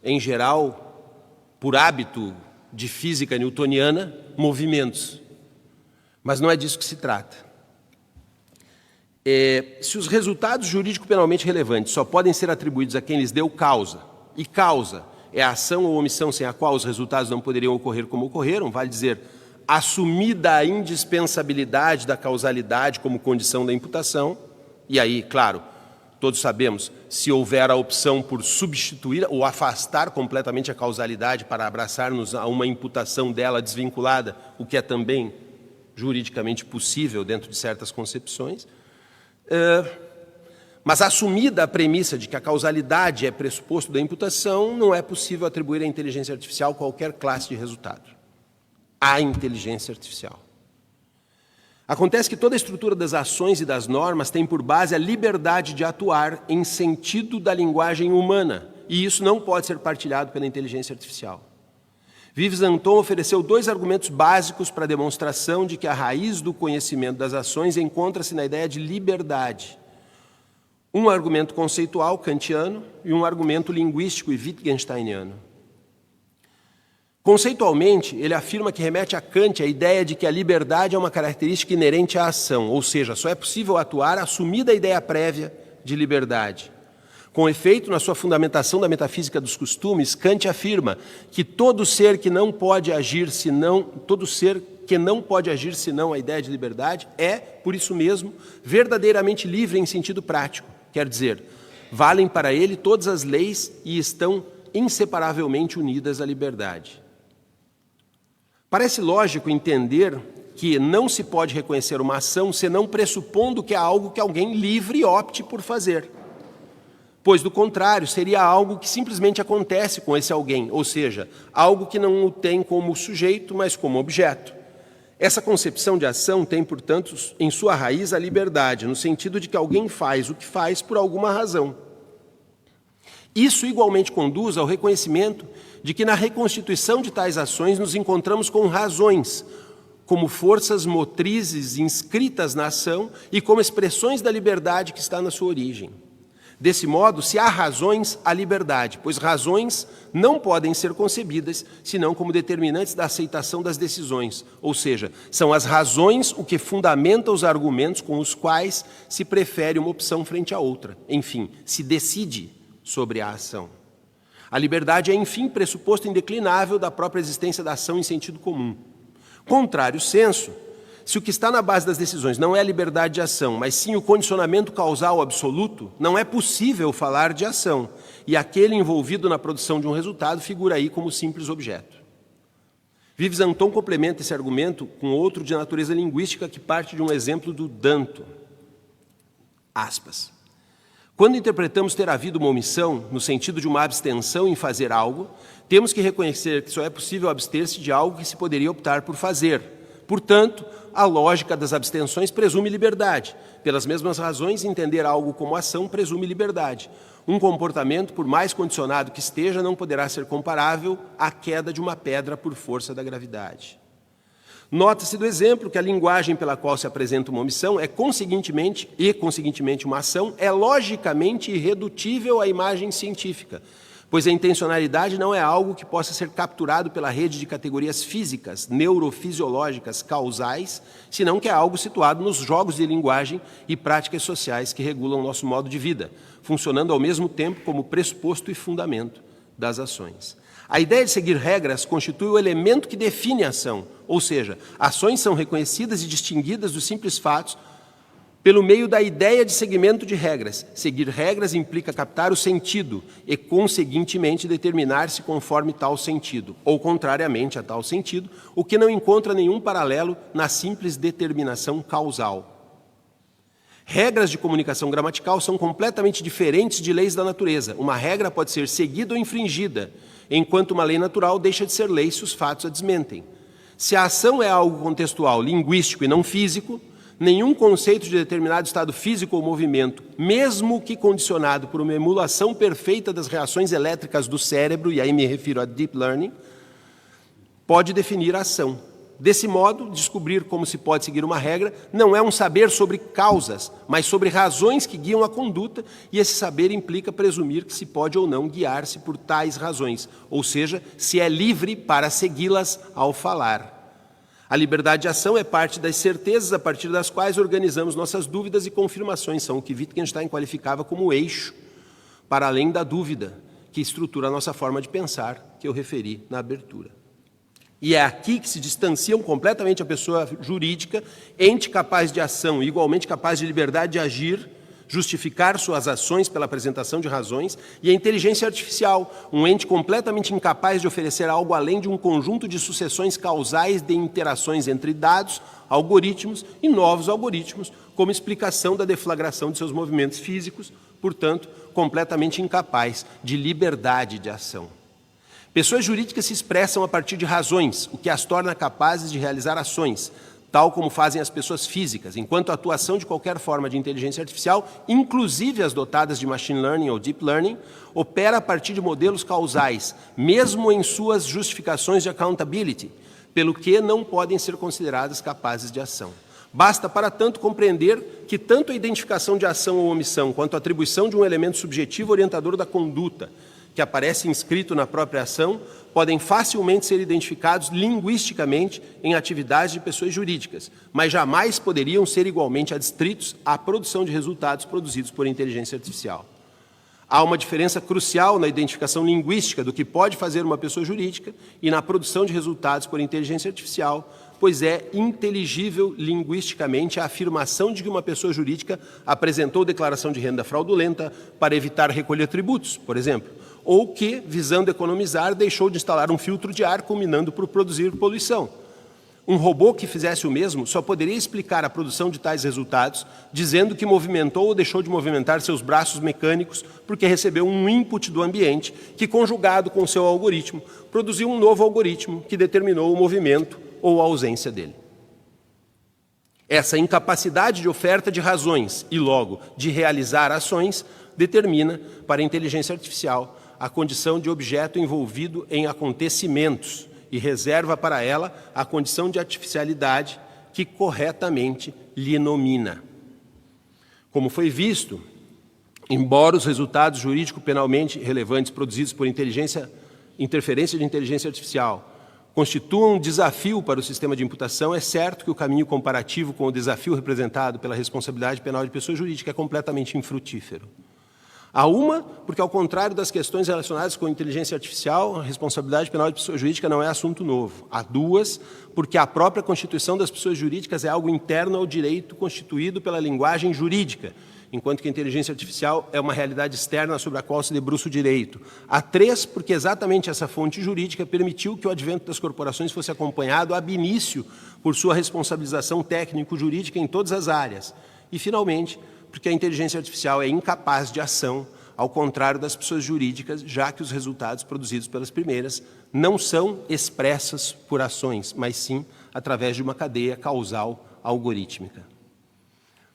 em geral, por hábito de física newtoniana, movimentos. Mas não é disso que se trata. Se os resultados jurídico-penalmente relevantes só podem ser atribuídos a quem lhes deu causa, e causa é a ação ou omissão sem a qual os resultados não poderiam ocorrer como ocorreram, vale dizer, assumida a indispensabilidade da causalidade como condição da imputação, e aí, claro, todos sabemos, se houver a opção por substituir ou afastar completamente a causalidade para abraçar-nos a uma imputação dela desvinculada, o que é também juridicamente possível dentro de certas concepções, mas assumida a premissa de que a causalidade é pressuposto da imputação, não é possível atribuir à inteligência artificial qualquer classe de resultado. À inteligência artificial. Acontece que toda a estrutura das ações e das normas tem por base a liberdade de atuar em sentido da linguagem humana, e isso não pode ser partilhado pela inteligência artificial. Yves Anton ofereceu 2 argumentos básicos para a demonstração de que a raiz do conhecimento das ações encontra-se na ideia de liberdade. Um argumento conceitual, kantiano, e um argumento linguístico e wittgensteiniano. Conceitualmente, ele afirma que remete a Kant a ideia de que a liberdade é uma característica inerente à ação, ou seja, só é possível atuar assumida a ideia prévia de liberdade. Com efeito, na sua fundamentação da metafísica dos costumes, Kant afirma que todo ser que não pode agir senão a ideia de liberdade é, por isso mesmo, verdadeiramente livre em sentido prático. Quer dizer, valem para ele todas as leis e estão inseparavelmente unidas à liberdade. Parece lógico entender que não se pode reconhecer uma ação senão pressupondo que é algo que alguém livre opte por fazer. Pois, do contrário, seria algo que simplesmente acontece com esse alguém, ou seja, algo que não o tem como sujeito, mas como objeto. Essa concepção de ação tem, portanto, em sua raiz a liberdade, no sentido de que alguém faz o que faz por alguma razão. Isso igualmente conduz ao reconhecimento de que na reconstituição de tais ações nos encontramos com razões, como forças motrizes inscritas na ação e como expressões da liberdade que está na sua origem. Desse modo, se há razões, há liberdade, pois razões não podem ser concebidas senão como determinantes da aceitação das decisões, ou seja, são as razões o que fundamenta os argumentos com os quais se prefere uma opção frente à outra. Enfim, se decide sobre a ação. A liberdade é, enfim, pressuposto indeclinável da própria existência da ação em sentido comum. Contrário senso, se o que está na base das decisões não é a liberdade de ação, mas sim o condicionamento causal absoluto, não é possível falar de ação, e aquele envolvido na produção de um resultado figura aí como simples objeto. Yves Anton complementa esse argumento com outro de natureza linguística que parte de um exemplo do Danto. Aspas. Quando interpretamos ter havido uma omissão, no sentido de uma abstenção em fazer algo, temos que reconhecer que só é possível abster-se de algo que se poderia optar por fazer. Portanto, a lógica das abstenções presume liberdade. Pelas mesmas razões, entender algo como ação presume liberdade. Um comportamento, por mais condicionado que esteja, não poderá ser comparável à queda de uma pedra por força da gravidade. Nota-se do exemplo que a linguagem pela qual se apresenta uma omissão é conseguintemente uma ação, é logicamente irredutível à imagem científica, pois a intencionalidade não é algo que possa ser capturado pela rede de categorias físicas, neurofisiológicas, causais, senão que é algo situado nos jogos de linguagem e práticas sociais que regulam o nosso modo de vida, funcionando ao mesmo tempo como pressuposto e fundamento das ações. A ideia de seguir regras constitui o elemento que define a ação, ou seja, ações são reconhecidas e distinguidas dos simples fatos pelo meio da ideia de seguimento de regras. Seguir regras implica captar o sentido e, conseguintemente, determinar-se conforme tal sentido, ou contrariamente a tal sentido, o que não encontra nenhum paralelo na simples determinação causal. Regras de comunicação gramatical são completamente diferentes de leis da natureza. Uma regra pode ser seguida ou infringida, enquanto uma lei natural deixa de ser lei se os fatos a desmentem. Se a ação é algo contextual, linguístico e não físico, nenhum conceito de determinado estado físico ou movimento, mesmo que condicionado por uma emulação perfeita das reações elétricas do cérebro, e aí me refiro a deep learning, pode definir a ação. Desse modo, descobrir como se pode seguir uma regra não é um saber sobre causas, mas sobre razões que guiam a conduta, e esse saber implica presumir que se pode ou não guiar-se por tais razões, ou seja, se é livre para segui-las ao falar. A liberdade de ação é parte das certezas a partir das quais organizamos nossas dúvidas e confirmações. São o que Wittgenstein qualificava como eixo, para além da dúvida, que estrutura a nossa forma de pensar, que eu referi na abertura. E é aqui que se distanciam completamente a pessoa jurídica, ente capaz de ação e igualmente capaz de liberdade de agir, justificar suas ações pela apresentação de razões, e a inteligência artificial, um ente completamente incapaz de oferecer algo além de um conjunto de sucessões causais de interações entre dados, algoritmos e novos algoritmos, como explicação da deflagração de seus movimentos físicos, portanto, completamente incapaz de liberdade de ação. Pessoas jurídicas se expressam a partir de razões, o que as torna capazes de realizar ações, tal como fazem as pessoas físicas, enquanto a atuação de qualquer forma de inteligência artificial, inclusive as dotadas de machine learning ou deep learning, opera a partir de modelos causais, mesmo em suas justificações de accountability, pelo que não podem ser consideradas capazes de ação. Basta, para tanto, compreender que tanto a identificação de ação ou omissão, quanto a atribuição de um elemento subjetivo orientador da conduta, que aparece inscrito na própria ação, podem facilmente ser identificados linguisticamente em atividades de pessoas jurídicas, mas jamais poderiam ser igualmente adstritos à produção de resultados produzidos por inteligência artificial. Há uma diferença crucial na identificação linguística do que pode fazer uma pessoa jurídica e na produção de resultados por inteligência artificial, pois é inteligível linguisticamente a afirmação de que uma pessoa jurídica apresentou declaração de renda fraudulenta para evitar recolher tributos, por exemplo, ou que, visando economizar, deixou de instalar um filtro de ar, culminando por produzir poluição. Um robô que fizesse o mesmo só poderia explicar a produção de tais resultados, dizendo que movimentou ou deixou de movimentar seus braços mecânicos porque recebeu um input do ambiente que, conjugado com seu algoritmo, produziu um novo algoritmo que determinou o movimento ou a ausência dele. Essa incapacidade de oferta de razões e, logo, de realizar ações, determina, para a inteligência artificial, a condição de objeto envolvido em acontecimentos e reserva para ela a condição de artificialidade que corretamente lhe nomina. Como foi visto, embora os resultados jurídico-penalmente relevantes produzidos por interferência de inteligência artificial constituam um desafio para o sistema de imputação, é certo que o caminho comparativo com o desafio representado pela responsabilidade penal de pessoa jurídica é completamente infrutífero. Há uma, porque ao contrário das questões relacionadas com inteligência artificial, a responsabilidade penal de pessoa jurídica não é assunto novo. Há duas, porque a própria constituição das pessoas jurídicas é algo interno ao direito constituído pela linguagem jurídica, enquanto que a inteligência artificial é uma realidade externa sobre a qual se debruça o direito. Há três, porque exatamente essa fonte jurídica permitiu que o advento das corporações fosse acompanhado ab início por sua responsabilização técnico-jurídica em todas as áreas. E, finalmente, porque a inteligência artificial é incapaz de ação, ao contrário das pessoas jurídicas, já que os resultados produzidos pelas primeiras não são expressos por ações, mas sim através de uma cadeia causal algorítmica.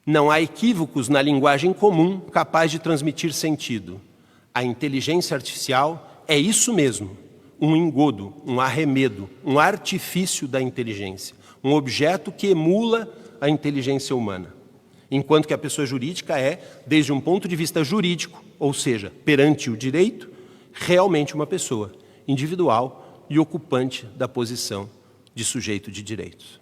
Não há equívocos na linguagem comum capaz de transmitir sentido. A inteligência artificial é isso mesmo, um engodo, um arremedo, um artifício da inteligência, um objeto que emula a inteligência humana. Enquanto que a pessoa jurídica é, desde um ponto de vista jurídico, ou seja, perante o direito, realmente uma pessoa individual e ocupante da posição de sujeito de direitos.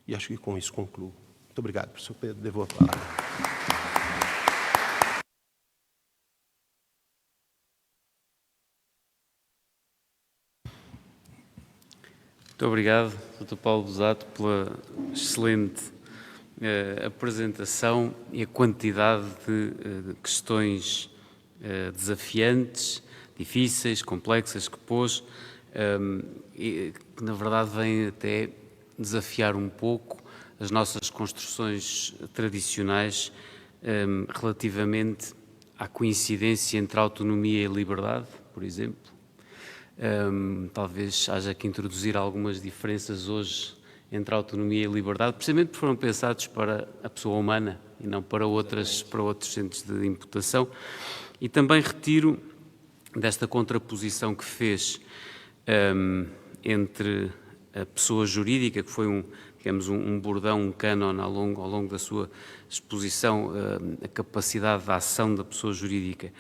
E acho que com isso concluo. Muito obrigado, professor Pedro. Devolvo a palavra. Muito obrigado, Dr. Paulo Busato, pela excelente apresentação e a quantidade de questões desafiantes, difíceis, complexas que pôs, e que na verdade vêm até desafiar um pouco as nossas construções tradicionais relativamente à coincidência entre autonomia e liberdade, por exemplo. Talvez haja que introduzir algumas diferenças hoje entre autonomia e liberdade, precisamente porque foram pensados para a pessoa humana e não para outros centros de imputação. E também retiro desta contraposição que fez entre a pessoa jurídica, que foi um bordão, um cânon ao longo da sua exposição, a capacidade de ação da pessoa jurídica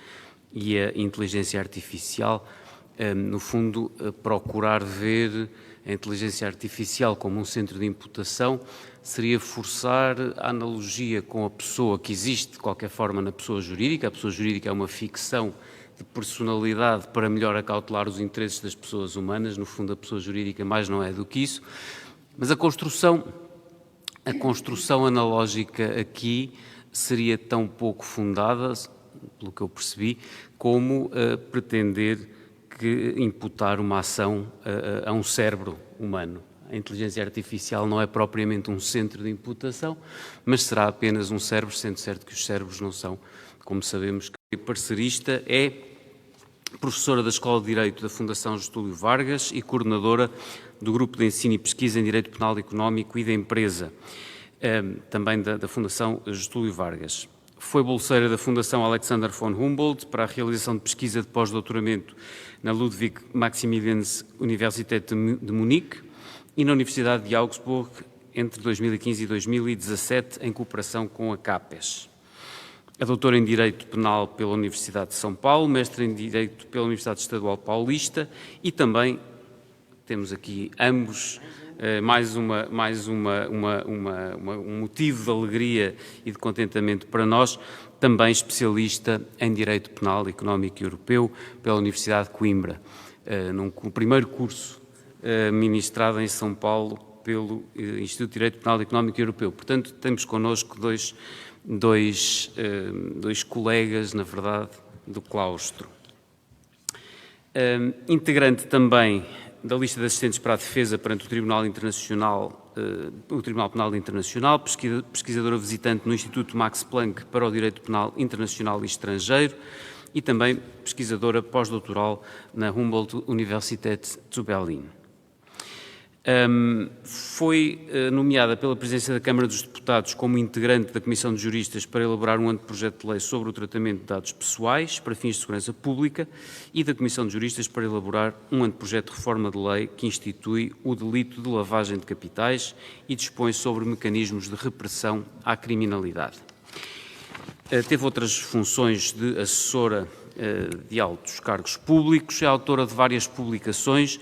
e a inteligência artificial, no fundo, procurar ver a inteligência artificial como um centro de imputação seria forçar a analogia com a pessoa que existe, de qualquer forma, na pessoa jurídica. A pessoa jurídica é uma ficção de personalidade para melhor acautelar os interesses das pessoas humanas. No fundo, a pessoa jurídica mais não é do que isso. Mas a construção analógica aqui seria tão pouco fundada, pelo que eu percebi, como pretender que imputar uma ação a um cérebro humano. A inteligência artificial não é propriamente um centro de imputação, mas será apenas um cérebro, sendo certo que os cérebros não são, como sabemos. Que parcerista é professora da Escola de Direito da Fundação Getúlio Vargas e coordenadora do Grupo de Ensino e Pesquisa em Direito Penal Económico e da Empresa, também da Fundação Getúlio Vargas. Foi bolseira da Fundação Alexander von Humboldt para a realização de pesquisa de pós-doutoramento na Ludwig Maximilians Universität de Munique e na Universidade de Augsburg entre 2015 e 2017, em cooperação com a CAPES. É doutora em Direito Penal pela Universidade de São Paulo, mestre em Direito pela Universidade Estadual Paulista e também, temos aqui ambos, um motivo de alegria e de contentamento para nós, também especialista em Direito Penal Económico e Europeu pela Universidade de Coimbra, num primeiro curso ministrado em São Paulo pelo Instituto de Direito Penal Económico e Europeu. Portanto, temos connosco dois colegas, na verdade, do claustro. Integrante também da lista de assistentes para a defesa perante o Tribunal Penal Internacional, pesquisadora visitante no Instituto Max Planck para o Direito Penal Internacional e Estrangeiro e também pesquisadora pós-doutoral na Humboldt Universität zu Berlin. Foi nomeada pela Presidência da Câmara dos Deputados como integrante da Comissão de Juristas para elaborar um anteprojeto de lei sobre o tratamento de dados pessoais para fins de segurança pública e da Comissão de Juristas para elaborar um anteprojeto de reforma de lei que institui o delito de lavagem de capitais e dispõe sobre mecanismos de repressão à criminalidade. Teve outras funções de assessora de altos cargos públicos, é autora de várias publicações,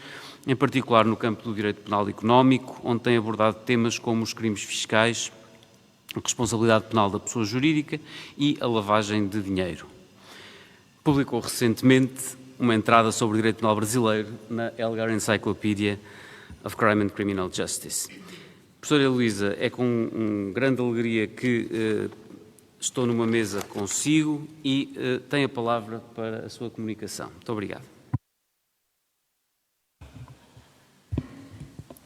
em particular no campo do direito penal económico, onde tem abordado temas como os crimes fiscais, a responsabilidade penal da pessoa jurídica e a lavagem de dinheiro. Publicou recentemente uma entrada sobre o direito penal brasileiro na Elgar Encyclopedia of Crime and Criminal Justice. Professora Heloísa, é com grande alegria que estou numa mesa consigo e tem a palavra para a sua comunicação. Muito obrigado.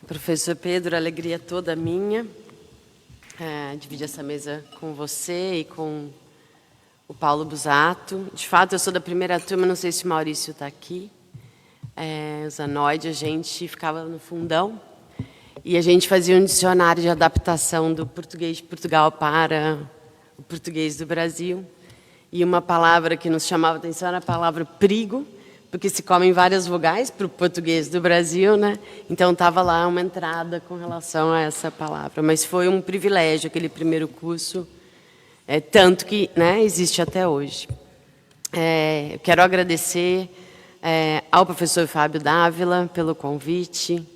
Professor Pedro, a alegria toda minha, dividir essa mesa com você e com o Paulo Busato. De fato, eu sou da primeira turma, não sei se o Maurício está aqui. O Zanoide, a gente ficava no fundão e a gente fazia um dicionário de adaptação do português de Portugal para o português do Brasil. E uma palavra que nos chamava a atenção era a palavra perigo, porque se comem várias vogais para o português do Brasil, né? Então estava lá uma entrada com relação a essa palavra. Mas foi um privilégio aquele primeiro curso, tanto que, né, existe até hoje. Eu quero agradecer ao professor Fábio Dávila pelo convite,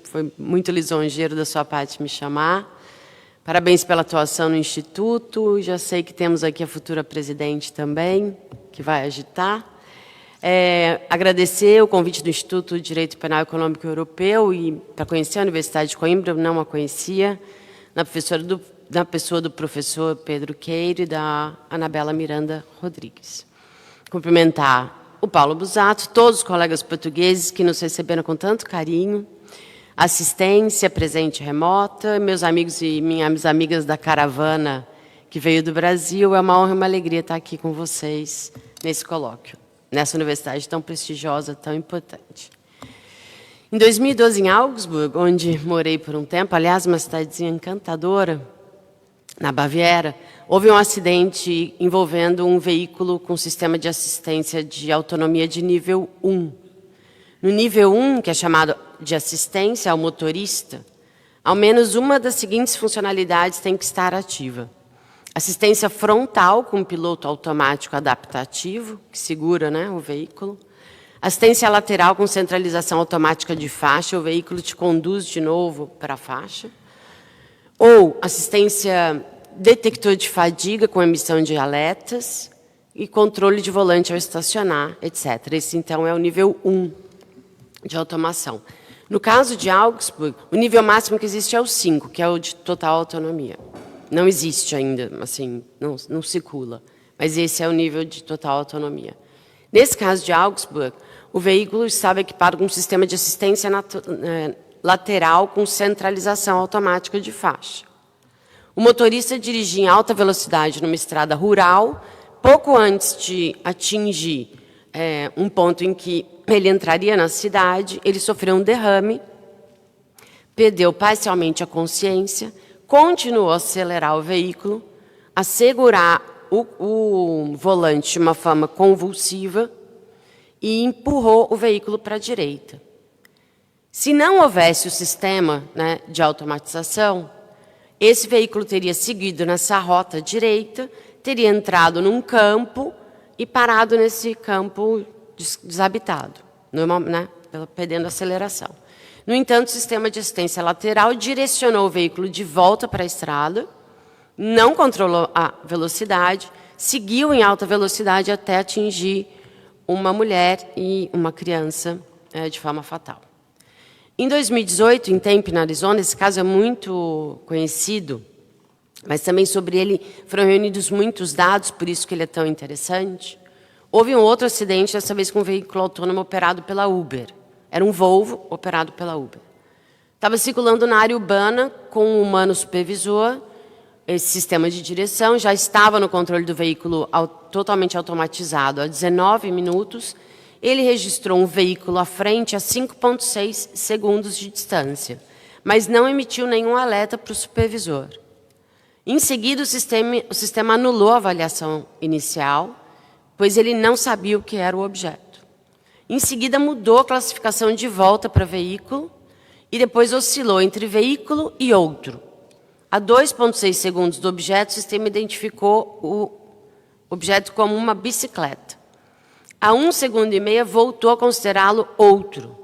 foi muito lisonjeiro da sua parte me chamar. Parabéns pela atuação no Instituto, já sei que temos aqui a futura presidente também, que vai agitar. Agradecer o convite do Instituto de Direito Penal Econômico Europeu e para conhecer a Universidade de Coimbra, eu não a conhecia, na pessoa do professor Pedro Queiro e da Anabela Miranda Rodrigues. Cumprimentar o Paulo Busato, todos os colegas portugueses que nos receberam com tanto carinho, assistência presente e remota, meus amigos e minhas amigas da caravana que veio do Brasil, é uma honra e uma alegria estar aqui com vocês nesse colóquio, nessa universidade tão prestigiosa, tão importante. Em 2012, em Augsburg, onde morei por um tempo, aliás, uma cidadezinha encantadora, na Baviera, houve um acidente envolvendo um veículo com sistema de assistência de autonomia de nível 1. No nível 1, que é chamado de assistência ao motorista, ao menos uma das seguintes funcionalidades tem que estar ativa. Assistência frontal, com piloto automático adaptativo, que segura, né, o veículo. Assistência lateral, com centralização automática de faixa, o veículo te conduz de novo para a faixa. Ou assistência detector de fadiga com emissão de alertas e controle de volante ao estacionar, etc. Esse, então, é o nível 1 de automação. No caso de Augsburg, o nível máximo que existe é o 5, que é o de total autonomia. Não existe ainda, assim, não circula, mas esse é o nível de total autonomia. Nesse caso de Augsburg, o veículo estava equipado com um sistema de assistência lateral com centralização automática de faixa. O motorista dirigia em alta velocidade numa estrada rural, pouco antes de atingir um ponto em que ele entraria na cidade, ele sofreu um derrame, perdeu parcialmente a consciência, continuou a acelerar o veículo, a segurar o volante de uma forma convulsiva e empurrou o veículo para a direita. Se não houvesse o sistema, né, de automatização, esse veículo teria seguido nessa rota direita, teria entrado num campo e parado nesse campo desabitado, né, perdendo aceleração. No entanto, o sistema de assistência lateral direcionou o veículo de volta para a estrada, não controlou a velocidade, seguiu em alta velocidade até atingir uma mulher e uma criança de forma fatal. Em 2018, em Tempe, na Arizona, esse caso é muito conhecido, mas também sobre ele foram reunidos muitos dados, por isso que ele é tão interessante. Houve um outro acidente, dessa vez com um veículo autônomo operado pela Uber. Era um Volvo operado pela Uber. Estava circulando na área urbana com um humano supervisor, esse sistema de direção, já estava no controle do veículo totalmente automatizado há 19 minutos. Ele registrou um veículo à frente a 5,6 segundos de distância, mas não emitiu nenhum alerta para o supervisor. Em seguida, o sistema anulou a avaliação inicial, pois ele não sabia o que era o objeto. Em seguida, mudou a classificação de volta para veículo e depois oscilou entre veículo e outro. A 2,6 segundos do objeto, o sistema identificou o objeto como uma bicicleta. A 1,5 segundos, voltou a considerá-lo outro.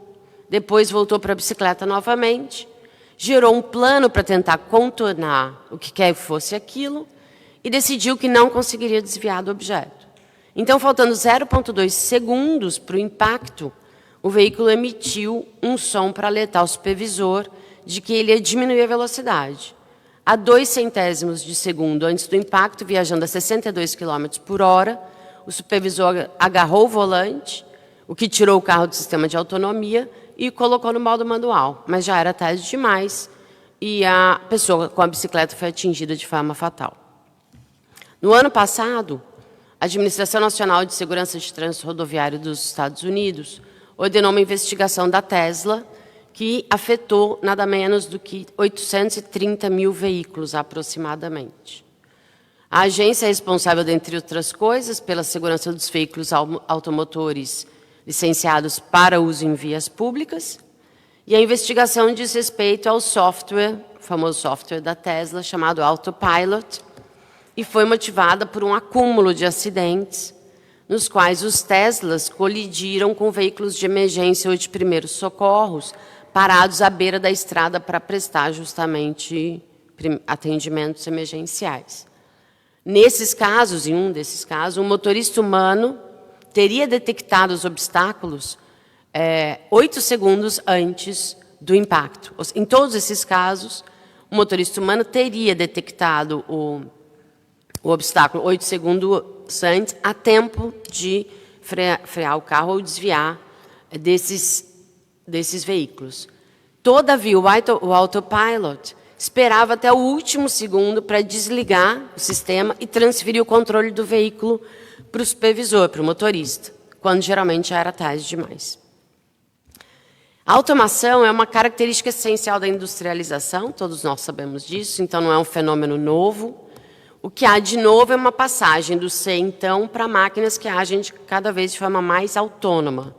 Depois voltou para a bicicleta novamente, gerou um plano para tentar contornar o que quer que fosse aquilo e decidiu que não conseguiria desviar do objeto. Então, faltando 0,2 segundos para o impacto, o veículo emitiu um som para alertar o supervisor de que ele ia diminuir a velocidade. A 2 centésimos de segundo antes do impacto, viajando a 62 km por hora, o supervisor agarrou o volante, o que tirou o carro do sistema de autonomia e colocou no modo manual. Mas já era tarde demais e a pessoa com a bicicleta foi atingida de forma fatal. No ano passado, a Administração Nacional de Segurança de Trânsito Rodoviário dos Estados Unidos ordenou uma investigação da Tesla que afetou nada menos do que 830 mil veículos, aproximadamente. A agência é responsável, dentre outras coisas, pela segurança dos veículos automotores licenciados para uso em vias públicas, e a investigação diz respeito ao software, o famoso software da Tesla, chamado Autopilot, e foi motivada por um acúmulo de acidentes nos quais os Teslas colidiram com veículos de emergência ou de primeiros socorros parados à beira da estrada para prestar justamente atendimentos emergenciais. Nesses casos, em um desses casos, um motorista humano teria detectado os obstáculos 8 segundos antes do impacto. Em todos esses casos, o motorista humano teria detectado o obstáculo 8 segundos antes, a tempo de frear o carro ou desviar desses veículos. Todavia, o autopilot esperava até o último segundo para desligar o sistema e transferir o controle do veículo para o supervisor, para o motorista, quando geralmente já era tarde demais. A automação é uma característica essencial da industrialização, todos nós sabemos disso, então não é um fenômeno novo. O que há de novo é uma passagem do ser, então, para máquinas que agem cada vez de forma mais autônoma.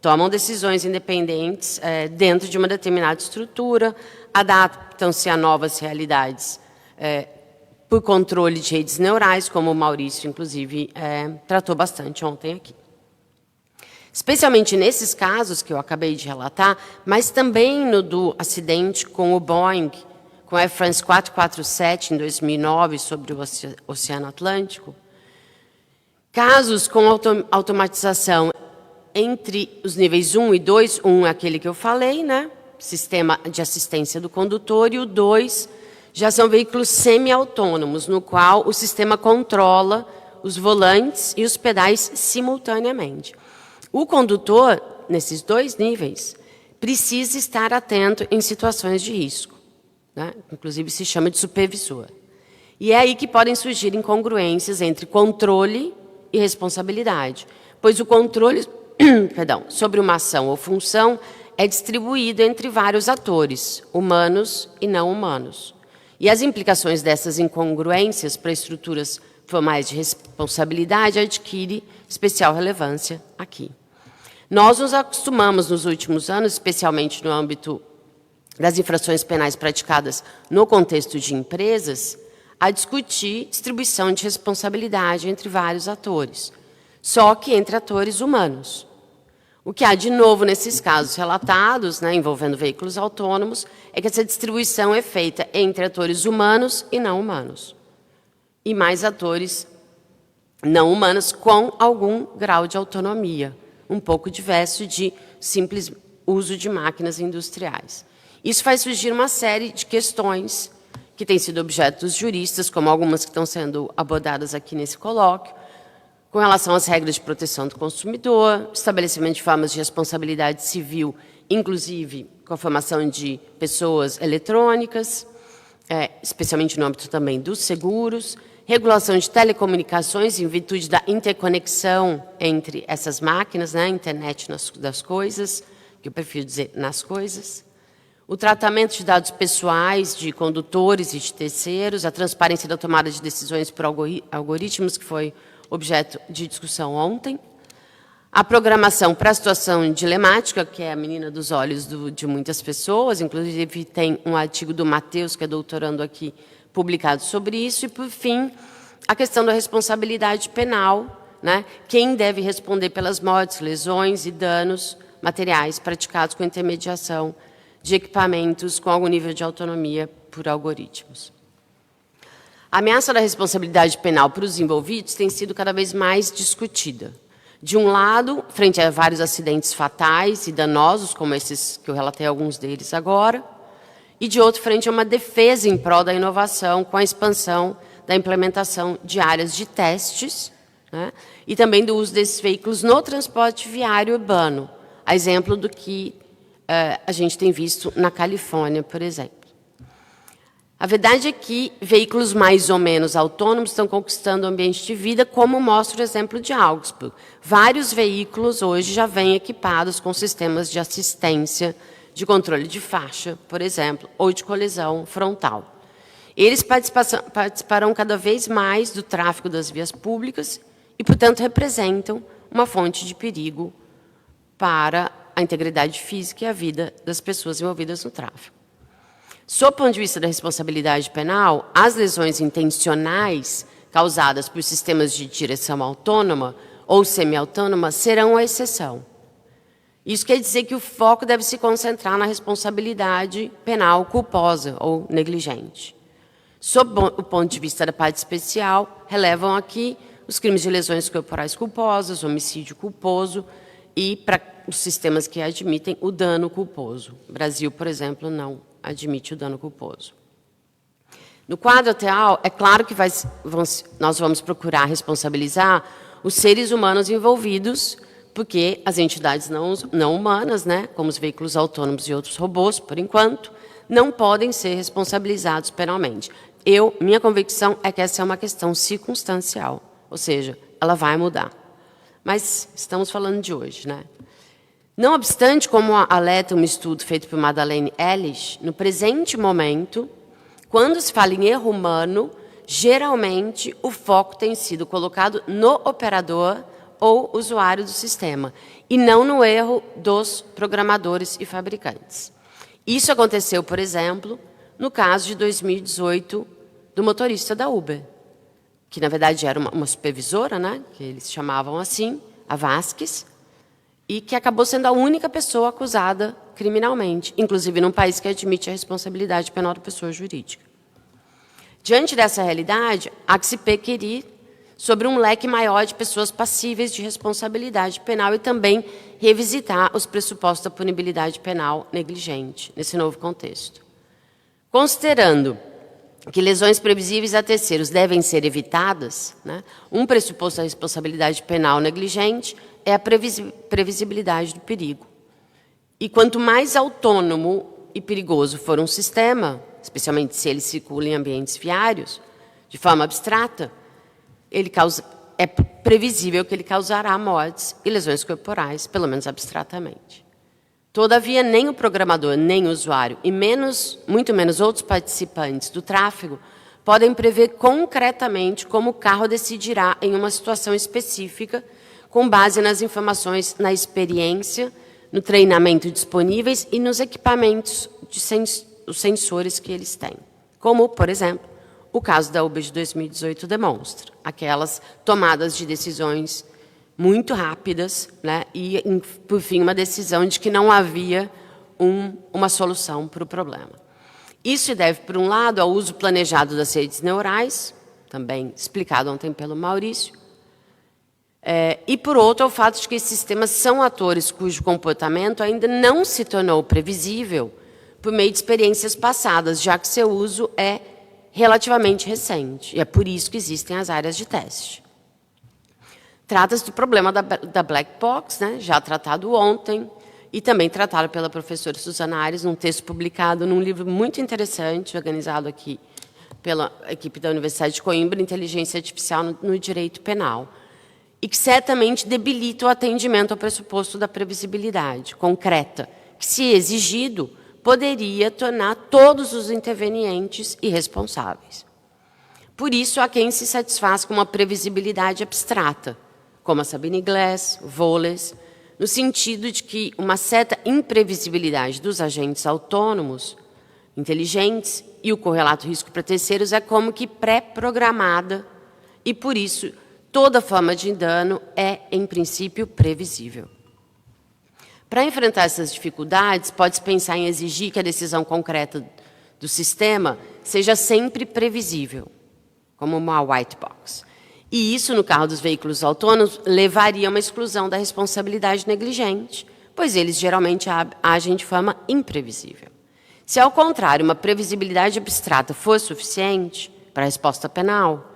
Tomam decisões independentes dentro de uma determinada estrutura, adaptam-se a novas realidades por controle de redes neurais, como o Maurício, inclusive, tratou bastante ontem aqui. Especialmente nesses casos que eu acabei de relatar, mas também no do acidente com o Boeing, com a Air France 447, em 2009, sobre o Oceano Atlântico, casos com automatização entre os níveis 1 e 2, 1 é aquele que eu falei, né? Sistema de assistência do condutor, e o 2 já são veículos semi-autônomos, no qual o sistema controla os volantes e os pedais simultaneamente. O condutor, nesses 2 níveis, precisa estar atento em situações de risco, né? Inclusive se chama de supervisor. E é aí que podem surgir incongruências entre controle e responsabilidade, pois o controle sobre uma ação ou função é distribuído entre vários atores, humanos e não humanos. E as implicações dessas incongruências para estruturas formais de responsabilidade adquirem especial relevância aqui. Nós nos acostumamos nos últimos anos, especialmente no âmbito das infrações penais praticadas no contexto de empresas, a discutir distribuição de responsabilidade entre vários atores, só que entre atores humanos. O que há de novo nesses casos relatados, né, envolvendo veículos autônomos, é que essa distribuição é feita entre atores humanos e não humanos. E mais atores não humanos com algum grau de autonomia, um pouco diverso de simples uso de máquinas industriais. Isso faz surgir uma série de questões que têm sido objeto dos juristas, como algumas que estão sendo abordadas aqui nesse colóquio, com relação às regras de proteção do consumidor, estabelecimento de formas de responsabilidade civil, inclusive com a formação de pessoas eletrônicas, especialmente no âmbito também dos seguros, regulação de telecomunicações em virtude da interconexão entre essas máquinas, né, internet das coisas, que eu prefiro dizer nas coisas, o tratamento de dados pessoais de condutores e de terceiros, a transparência da tomada de decisões por algoritmos, que foi objeto de discussão ontem, a programação para a situação dilemática, que é a menina dos olhos de muitas pessoas, inclusive tem um artigo do Matheus, que é doutorando aqui, publicado sobre isso, e, por fim, a questão da responsabilidade penal, né? Quem deve responder pelas mortes, lesões e danos materiais praticados com intermediação de equipamentos com algum nível de autonomia por algoritmos. A ameaça da responsabilidade penal para os envolvidos tem sido cada vez mais discutida. De um lado, frente a vários acidentes fatais e danosos, como esses que eu relatei alguns deles agora, e de outro, frente a uma defesa em prol da inovação, com a expansão da implementação de áreas de testes, né, e também do uso desses veículos no transporte viário urbano, a exemplo do que a gente tem visto na Califórnia, por exemplo. A verdade é que veículos mais ou menos autônomos estão conquistando o ambiente de vida, como mostra o exemplo de Augsburg. Vários veículos hoje já vêm equipados com sistemas de assistência, de controle de faixa, por exemplo, ou de colisão frontal. Eles participarão cada vez mais do tráfego das vias públicas e, portanto, representam uma fonte de perigo para a integridade física e a vida das pessoas envolvidas no tráfego. Sob o ponto de vista da responsabilidade penal, as lesões intencionais causadas por sistemas de direção autônoma ou semi-autônoma serão a exceção. Isso quer dizer que o foco deve se concentrar na responsabilidade penal culposa ou negligente. Sob o ponto de vista da parte especial, relevam aqui os crimes de lesões corporais culposas, homicídio culposo e, para os sistemas que admitem, o dano culposo. O Brasil, por exemplo, não admite o dano culposo. No quadro atual, é claro que nós vamos procurar responsabilizar os seres humanos envolvidos, porque as entidades não humanas, né, como os veículos autônomos e outros robôs, por enquanto, não podem ser responsabilizados penalmente. Minha convicção é que essa é uma questão circunstancial, ou seja, ela vai mudar. Mas estamos falando de hoje, né? Não obstante, como alerta um estudo feito por Madeleine Ellis, no presente momento, quando se fala em erro humano, geralmente o foco tem sido colocado no operador ou usuário do sistema, e não no erro dos programadores e fabricantes. Isso aconteceu, por exemplo, no caso de 2018 do motorista da Uber, que na verdade era uma supervisora, né, que eles chamavam assim, a Vasquez, e que acabou sendo a única pessoa acusada criminalmente, inclusive num país que admite a responsabilidade penal da pessoa jurídica. Diante dessa realidade, há que se pequerir sobre um leque maior de pessoas passíveis de responsabilidade penal e também revisitar os pressupostos da punibilidade penal negligente, nesse novo contexto. Considerando que lesões previsíveis a terceiros devem ser evitadas, né, um pressuposto da responsabilidade penal negligente é a previsibilidade do perigo. E quanto mais autônomo e perigoso for um sistema, especialmente se ele circula em ambientes viários, de forma abstrata, é previsível que ele causará mortes e lesões corporais, pelo menos abstratamente. Todavia, nem o programador, nem o usuário, e muito menos outros participantes do tráfego, podem prever concretamente como o carro decidirá em uma situação específica, com base nas informações, na experiência, no treinamento disponíveis e nos equipamentos, os sensores que eles têm. Como, por exemplo, o caso da Uber de 2018 demonstra. Aquelas tomadas de decisões muito rápidas, né, e, por fim, uma decisão de que não havia uma solução para o problema. Isso se deve, por um lado, ao uso planejado das redes neurais, também explicado ontem pelo Maurício, e, por outro, ao fato de que esses sistemas são atores cujo comportamento ainda não se tornou previsível por meio de experiências passadas, já que seu uso é relativamente recente, e é por isso que existem as áreas de teste. Trata-se do problema da black box, né, já tratado ontem, e também tratado pela professora Suzana Aires, num texto publicado num livro muito interessante, organizado aqui pela equipe da Universidade de Coimbra, Inteligência Artificial no Direito Penal, e que certamente debilita o atendimento ao pressuposto da previsibilidade concreta, que, se exigido, poderia tornar todos os intervenientes irresponsáveis. Por isso, há quem se satisfaz com uma previsibilidade abstrata, como a Sabine Glass, Voles, no sentido de que uma certa imprevisibilidade dos agentes autônomos, inteligentes, e o correlato risco para terceiros é como que pré-programada, e, por isso, toda forma de dano é, em princípio, previsível. Para enfrentar essas dificuldades, pode-se pensar em exigir que a decisão concreta do sistema seja sempre previsível, como uma white box. E isso, no caso dos veículos autônomos, levaria a uma exclusão da responsabilidade negligente, pois eles geralmente agem de forma imprevisível. Se, ao contrário, uma previsibilidade abstrata for suficiente para a resposta penal,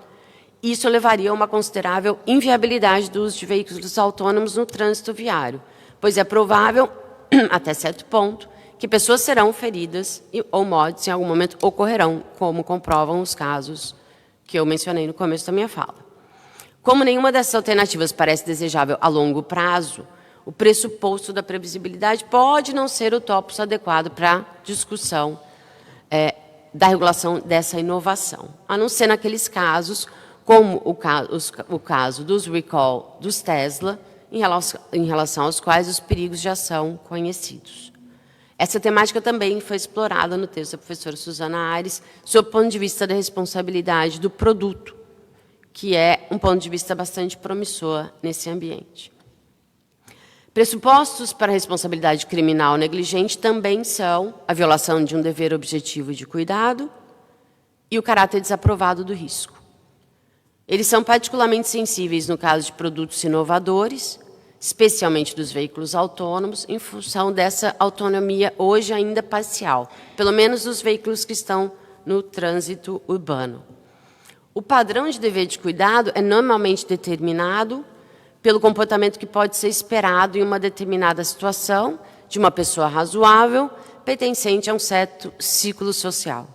isso levaria a uma considerável inviabilidade do uso de veículos autônomos no trânsito viário, pois é provável, até certo ponto, que pessoas serão feridas ou mortes em algum momento ocorrerão, como comprovam os casos que eu mencionei no começo da minha fala. Como nenhuma dessas alternativas parece desejável a longo prazo, o pressuposto da previsibilidade pode não ser o topos adequado para a discussão da regulação dessa inovação, a não ser naqueles casos, como o caso dos recall dos Tesla, em relação aos quais os perigos já são conhecidos. Essa temática também foi explorada no texto da professora Suzana Aires, sob o ponto de vista da responsabilidade do produto, que é um ponto de vista bastante promissor nesse ambiente. Pressupostos para a responsabilidade criminal negligente também são a violação de um dever objetivo de cuidado e o caráter desaprovado do risco. Eles são particularmente sensíveis no caso de produtos inovadores, especialmente dos veículos autônomos, em função dessa autonomia hoje ainda parcial, pelo menos dos veículos que estão no trânsito urbano. O padrão de dever de cuidado é normalmente determinado pelo comportamento que pode ser esperado em uma determinada situação de uma pessoa razoável, pertencente a um certo ciclo social.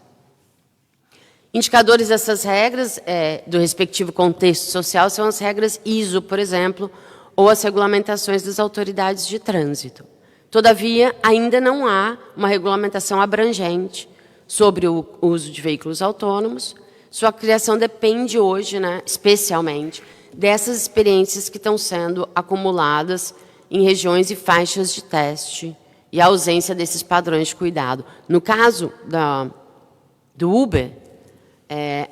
Indicadores dessas regras, do respectivo contexto social, são as regras ISO, por exemplo, ou as regulamentações das autoridades de trânsito. Todavia, ainda não há uma regulamentação abrangente sobre o uso de veículos autônomos. Sua criação depende hoje, especialmente, dessas experiências que estão sendo acumuladas em regiões e faixas de teste e a ausência desses padrões de cuidado. No caso do Uber,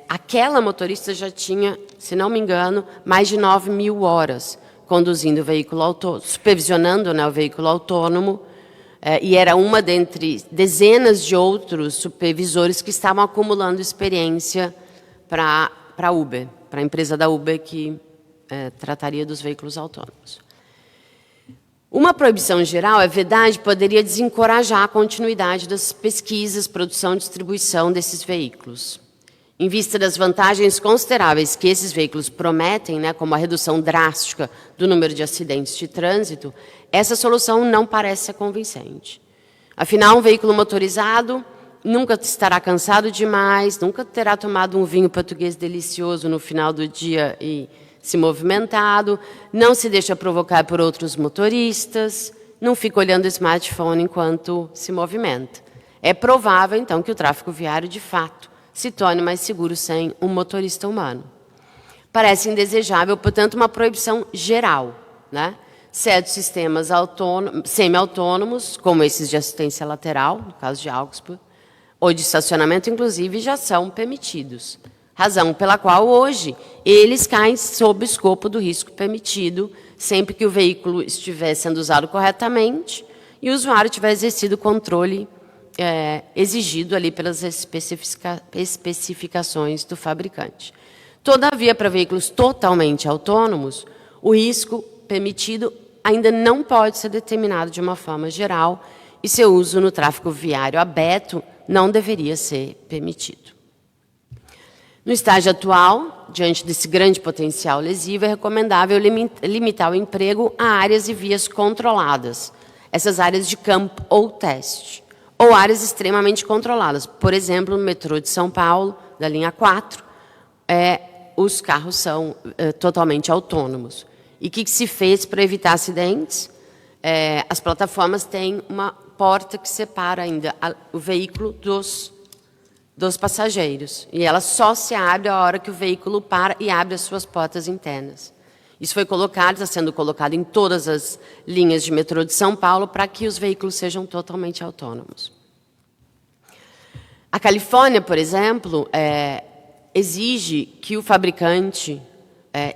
aquela motorista já tinha, se não me engano, mais de 9.000 horas conduzindo o veículo autônomo, supervisionando o veículo autônomo, e era uma dentre dezenas de outros supervisores que estavam acumulando experiência para a Uber, para a empresa da Uber que trataria dos veículos autônomos. Uma proibição geral, é verdade, poderia desencorajar a continuidade das pesquisas, produção e distribuição desses veículos. Em vista das vantagens consideráveis que esses veículos prometem, como a redução drástica do número de acidentes de trânsito, essa solução não parece ser convincente. Afinal, um veículo motorizado nunca estará cansado demais, nunca terá tomado um vinho português delicioso no final do dia e se movimentado, não se deixa provocar por outros motoristas, não fica olhando o smartphone enquanto se movimenta. É provável, então, que o tráfego viário, de fato, se torne mais seguro sem um motorista humano. Parece indesejável, portanto, uma proibição geral. Certos sistemas semi-autônomos, como esses de assistência lateral, no caso de Augsburg, ou de estacionamento, inclusive, já são permitidos. Razão pela qual, hoje, eles caem sob o escopo do risco permitido, sempre que o veículo estiver sendo usado corretamente e o usuário tiver exercido o controle exigido ali pelas especificações do fabricante. Todavia, para veículos totalmente autônomos, o risco permitido ainda não pode ser determinado de uma forma geral e seu uso no tráfego viário aberto não deveria ser permitido. No estágio atual, diante desse grande potencial lesivo, é recomendável limitar o emprego a áreas e vias controladas, essas áreas de campo ou teste, ou áreas extremamente controladas. Por exemplo, no metrô de São Paulo, da linha 4, os carros são totalmente autônomos. E o que se fez para evitar acidentes? As plataformas têm uma porta que separa ainda o veículo dos passageiros. E ela só se abre a hora que o veículo para e abre as suas portas internas. Isso foi colocado, está sendo colocado em todas as linhas de metrô de São Paulo para que os veículos sejam totalmente autônomos. A Califórnia, por exemplo, exige que o fabricante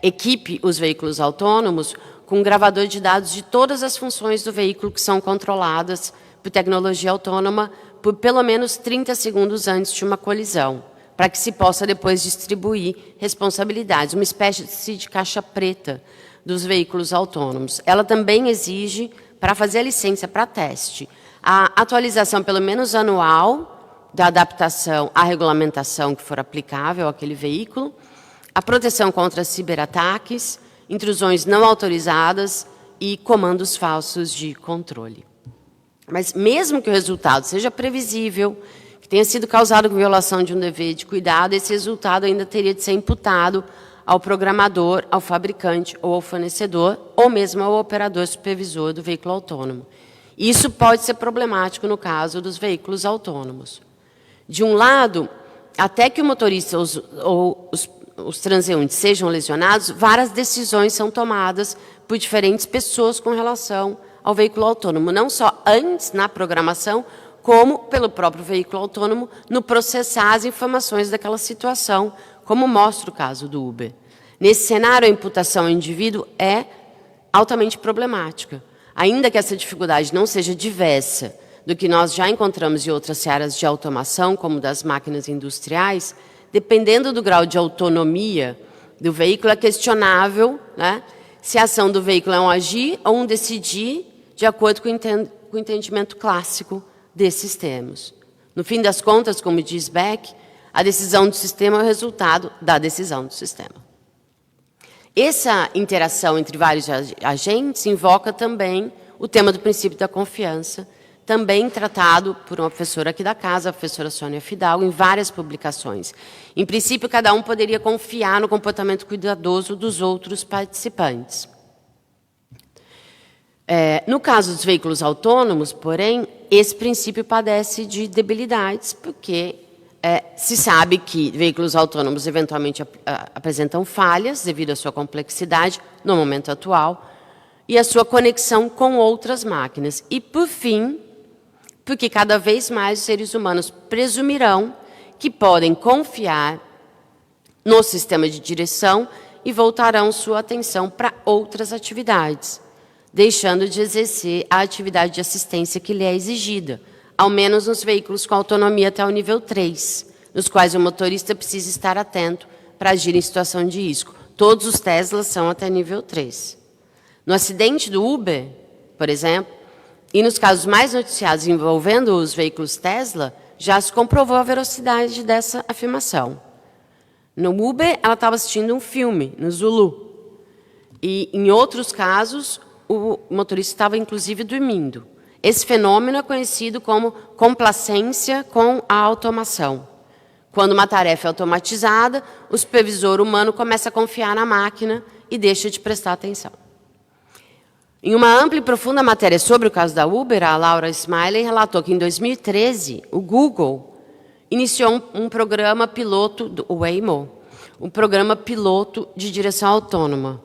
equipe os veículos autônomos com um gravador de dados de todas as funções do veículo que são controladas por tecnologia autônoma por pelo menos 30 segundos antes de uma colisão, para que se possa depois distribuir responsabilidades, uma espécie de caixa preta dos veículos autônomos. Ela também exige, para fazer a licença para teste, a atualização, pelo menos anual, da adaptação à regulamentação que for aplicável àquele veículo, a proteção contra ciberataques, intrusões não autorizadas e comandos falsos de controle. Mas mesmo que o resultado seja previsível, que tenha sido causado por violação de um dever de cuidado, esse resultado ainda teria de ser imputado ao programador, ao fabricante ou ao fornecedor, ou mesmo ao operador supervisor do veículo autônomo. Isso pode ser problemático no caso dos veículos autônomos. De um lado, até que o motorista ou os transeuntes sejam lesionados, várias decisões são tomadas por diferentes pessoas com relação ao veículo autônomo, não só antes, na programação, como pelo próprio veículo autônomo, no processar as informações daquela situação, como mostra o caso do Uber. Nesse cenário, a imputação ao indivíduo é altamente problemática. Ainda que essa dificuldade não seja diversa do que nós já encontramos em outras áreas de automação, como das máquinas industriais, dependendo do grau de autonomia do veículo, é questionável, né, se a ação do veículo é um agir ou um decidir, de acordo com o entendimento clássico desses termos. No fim das contas, como diz Beck, a decisão do sistema é o resultado da decisão do sistema. Essa interação entre vários agentes invoca também o tema do princípio da confiança, também tratado por uma professora aqui da casa, a professora Sônia Fidalgo, em várias publicações. Em princípio, cada um poderia confiar no comportamento cuidadoso dos outros participantes. No caso dos veículos autônomos, porém, esse princípio padece de debilidades, porque se sabe que veículos autônomos eventualmente apresentam falhas devido à sua complexidade no momento atual e a sua conexão com outras máquinas. E, por fim, porque cada vez mais os seres humanos presumirão que podem confiar no sistema de direção e voltarão sua atenção para outras atividades, deixando de exercer a atividade de assistência que lhe é exigida, ao menos nos veículos com autonomia até o nível 3, nos quais o motorista precisa estar atento para agir em situação de risco. Todos os Teslas são até nível 3. No acidente do Uber, por exemplo, e nos casos mais noticiados envolvendo os veículos Tesla, já se comprovou a veracidade dessa afirmação. No Uber, ela estava assistindo um filme, no Zulu. E, em outros casos, o motorista estava, inclusive, dormindo. Esse fenômeno é conhecido como complacência com a automação. Quando uma tarefa é automatizada, o supervisor humano começa a confiar na máquina e deixa de prestar atenção. Em uma ampla e profunda matéria sobre o caso da Uber, a Laura Smiley relatou que, em 2013, o Google iniciou um programa piloto, o Waymo, um programa piloto de direção autônoma,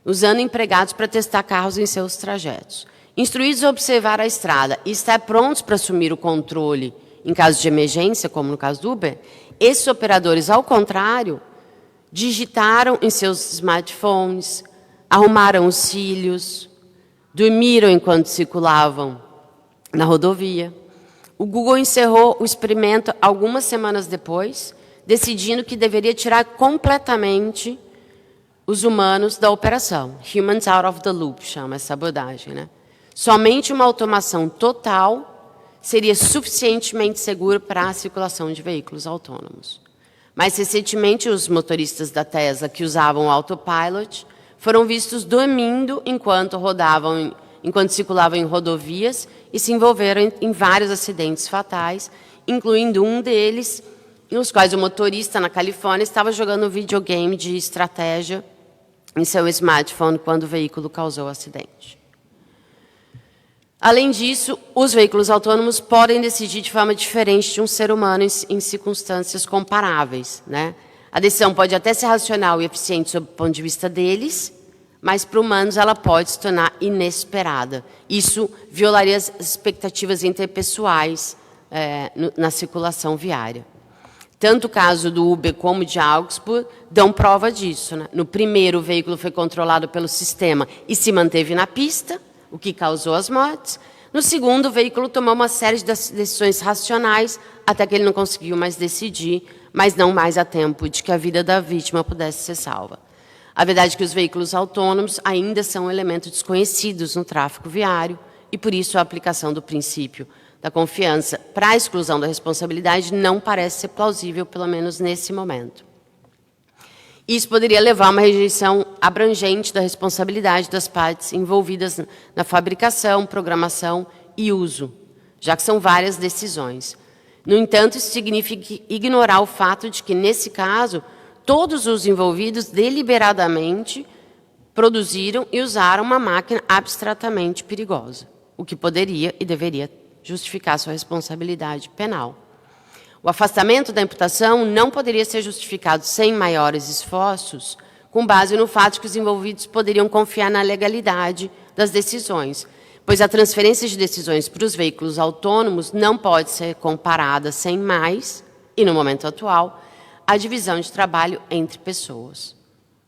usando empregados para testar carros em seus trajetos. Instruídos a observar a estrada e estar prontos para assumir o controle em caso de emergência, como no caso do Uber, esses operadores, ao contrário, digitaram em seus smartphones, arrumaram os cílios, dormiram enquanto circulavam na rodovia. O Google encerrou o experimento algumas semanas depois, decidindo que deveria tirar completamente os humanos da operação. Humans out of the loop, chama essa abordagem, né? Somente uma automação total seria suficientemente segura para a circulação de veículos autônomos. Mais recentemente, os motoristas da Tesla que usavam o autopilot foram vistos dormindo enquanto circulavam em rodovias e se envolveram em vários acidentes fatais, incluindo um deles, nos quais o motorista na Califórnia estava jogando um videogame de estratégia em seu smartphone quando o veículo causou o acidente. Além disso, os veículos autônomos podem decidir de forma diferente de um ser humano em circunstâncias comparáveis, né? A decisão pode até ser racional e eficiente sob o ponto de vista deles, mas para humanos ela pode se tornar inesperada. Isso violaria as expectativas interpessoais na circulação viária. Tanto o caso do Uber como de Augsburg dão prova disso, né? No primeiro, o veículo foi controlado pelo sistema e se manteve na pista, o que causou as mortes. No segundo, o veículo tomou uma série de decisões racionais até que ele não conseguiu mais decidir, mas não mais a tempo de que a vida da vítima pudesse ser salva. A verdade é que os veículos autônomos ainda são elementos desconhecidos no tráfego viário e, por isso, a aplicação do princípio da confiança para a exclusão da responsabilidade não parece ser plausível, pelo menos nesse momento. Isso poderia levar a uma rejeição abrangente da responsabilidade das partes envolvidas na fabricação, programação e uso, já que são várias decisões. No entanto, isso significa ignorar o fato de que, nesse caso, todos os envolvidos deliberadamente produziram e usaram uma máquina abstratamente perigosa, o que poderia e deveria justificar sua responsabilidade penal. O afastamento da imputação não poderia ser justificado sem maiores esforços, com base no fato de que os envolvidos poderiam confiar na legalidade das decisões, pois a transferência de decisões para os veículos autônomos não pode ser comparada sem mais, e no momento atual, à divisão de trabalho entre pessoas.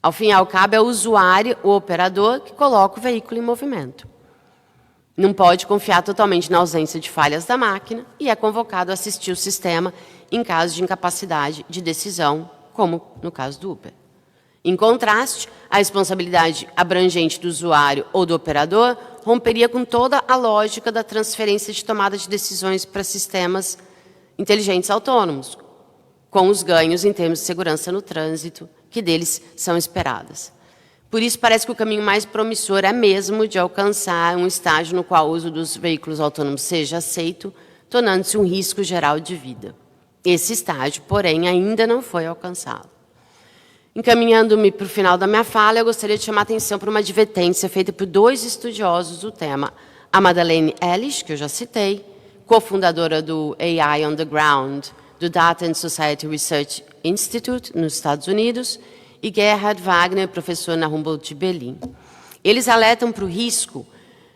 Ao fim e ao cabo, é o usuário, o operador, que coloca o veículo em movimento. Não pode confiar totalmente na ausência de falhas da máquina e é convocado a assistir o sistema em caso de incapacidade de decisão, como no caso do Uber. Em contraste, a responsabilidade abrangente do usuário ou do operador romperia com toda a lógica da transferência de tomada de decisões para sistemas inteligentes autônomos, com os ganhos em termos de segurança no trânsito que deles são esperadas. Por isso, parece que o caminho mais promissor é mesmo de alcançar um estágio no qual o uso dos veículos autônomos seja aceito, tornando-se um risco geral de vida. Esse estágio, porém, ainda não foi alcançado. Encaminhando-me para o final da minha fala, eu gostaria de chamar a atenção para uma advertência feita por 2 estudiosos do tema. A Madeleine Ellis, que eu já citei, cofundadora do AI on the Ground, do Data and Society Research Institute, nos Estados Unidos, e Gerhard Wagner, professor na Humboldt de Berlim. Eles alertam para o risco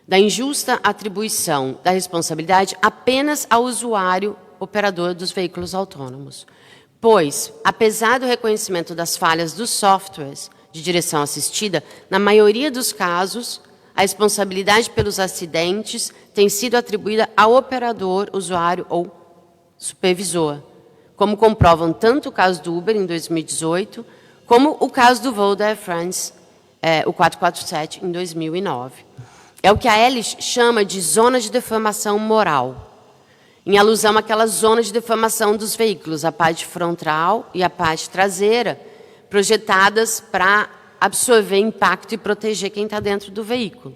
da injusta atribuição da responsabilidade apenas ao usuário operador dos veículos autônomos. Pois, apesar do reconhecimento das falhas dos softwares de direção assistida, na maioria dos casos, a responsabilidade pelos acidentes tem sido atribuída ao operador, usuário ou supervisor, como comprovam tanto o caso do Uber, em 2018, como o caso do voo da Air France, o 447, em 2009. É o que a Ellis chama de zona de deformação moral, em alusão àquela zona de deformação dos veículos, a parte frontal e a parte traseira, projetadas para absorver impacto e proteger quem está dentro do veículo.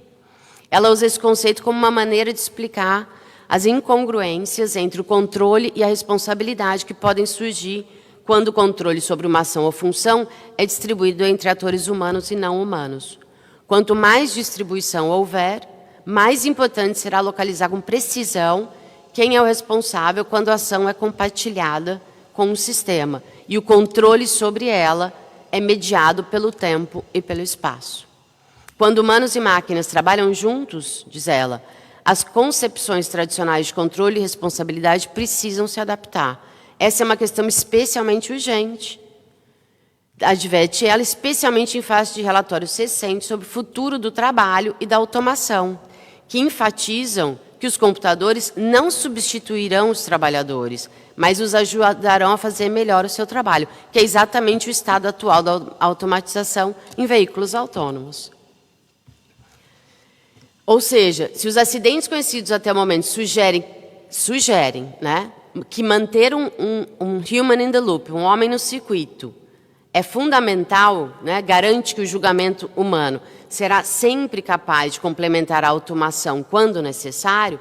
Ela usa esse conceito como uma maneira de explicar as incongruências entre o controle e a responsabilidade que podem surgir quando o controle sobre uma ação ou função é distribuído entre atores humanos e não humanos. Quanto mais distribuição houver, mais importante será localizar com precisão quem é o responsável quando a ação é compartilhada com o sistema e o controle sobre ela é mediado pelo tempo e pelo espaço. Quando humanos e máquinas trabalham juntos, diz ela, as concepções tradicionais de controle e responsabilidade precisam se adaptar. Essa é uma questão especialmente urgente, adverte ela, especialmente em face de relatórios recentes sobre o futuro do trabalho e da automação, que enfatizam que os computadores não substituirão os trabalhadores, mas os ajudarão a fazer melhor o seu trabalho, que é exatamente o estado atual da automatização em veículos autônomos. Ou seja, se os acidentes conhecidos até o momento sugerem, né, que manter um human in the loop, um homem no circuito, é fundamental, né, garante que o julgamento humano será sempre capaz de complementar a automação quando necessário,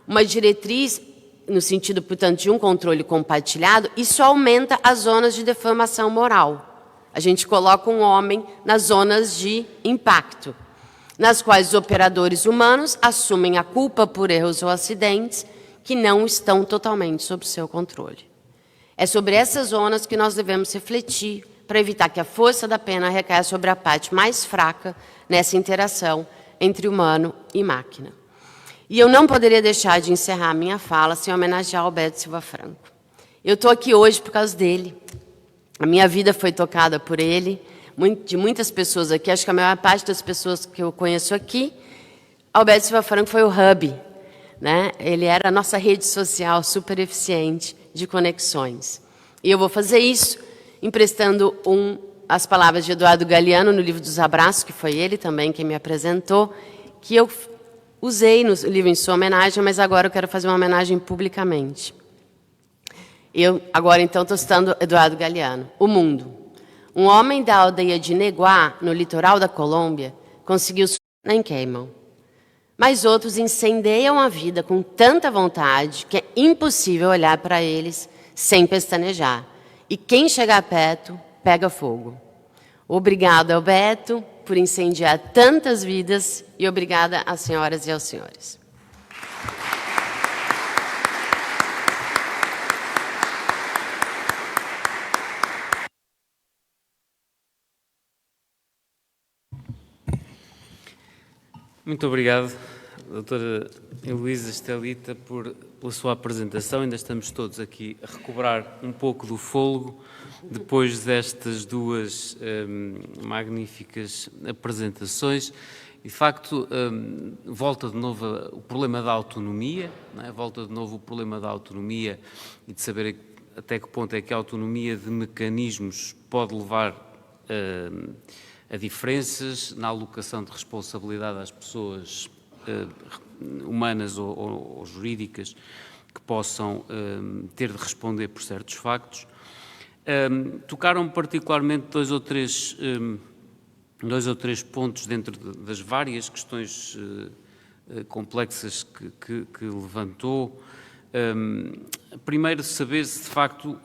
uma diretriz, no sentido, portanto, de um controle compartilhado, isso aumenta as zonas de deformação moral. A gente coloca um homem nas zonas de impacto, nas quais os operadores humanos assumem a culpa por erros ou acidentes que não estão totalmente sob seu controle. É sobre essas zonas que nós devemos refletir para evitar que a força da pena recaia sobre a parte mais fraca nessa interação entre humano e máquina. E eu não poderia deixar de encerrar minha fala sem homenagear Alberto Silva Franco. Eu estou aqui hoje por causa dele. A minha vida foi tocada por ele, de muitas pessoas aqui, acho que a maior parte das pessoas que eu conheço aqui, Alberto Silva Franco foi o hub, né? Ele era a nossa rede social super eficiente de conexões. E eu vou fazer isso emprestando as palavras de Eduardo Galeano no livro dos Abraços, que foi ele também quem me apresentou, que eu usei no livro em sua homenagem, mas agora eu quero fazer uma homenagem publicamente. Eu, agora, então, estou citando Eduardo Galeano. O mundo. Um homem da aldeia de Neguá, no litoral da Colômbia, conseguiu subir em Cayman. Mas outros incendeiam a vida com tanta vontade que é impossível olhar para eles sem pestanejar. E quem chegar perto, pega fogo. Obrigado, Alberto, por incendiar tantas vidas e obrigada às senhoras e aos senhores. Muito obrigado, doutora Heloísa Estelita, pela sua apresentação. Ainda estamos todos aqui a recobrar um pouco do fôlego depois destas duas magníficas apresentações. E, de facto, volta de novo o problema da autonomia, não é? Volta de novo o problema da autonomia e de saber até que ponto é que a autonomia de mecanismos pode levar a diferenças na alocação de responsabilidade às pessoas humanas ou jurídicas que possam ter de responder por certos factos. Tocaram particularmente dois ou três pontos dentro das várias questões complexas que levantou. Primeiro, saber se de facto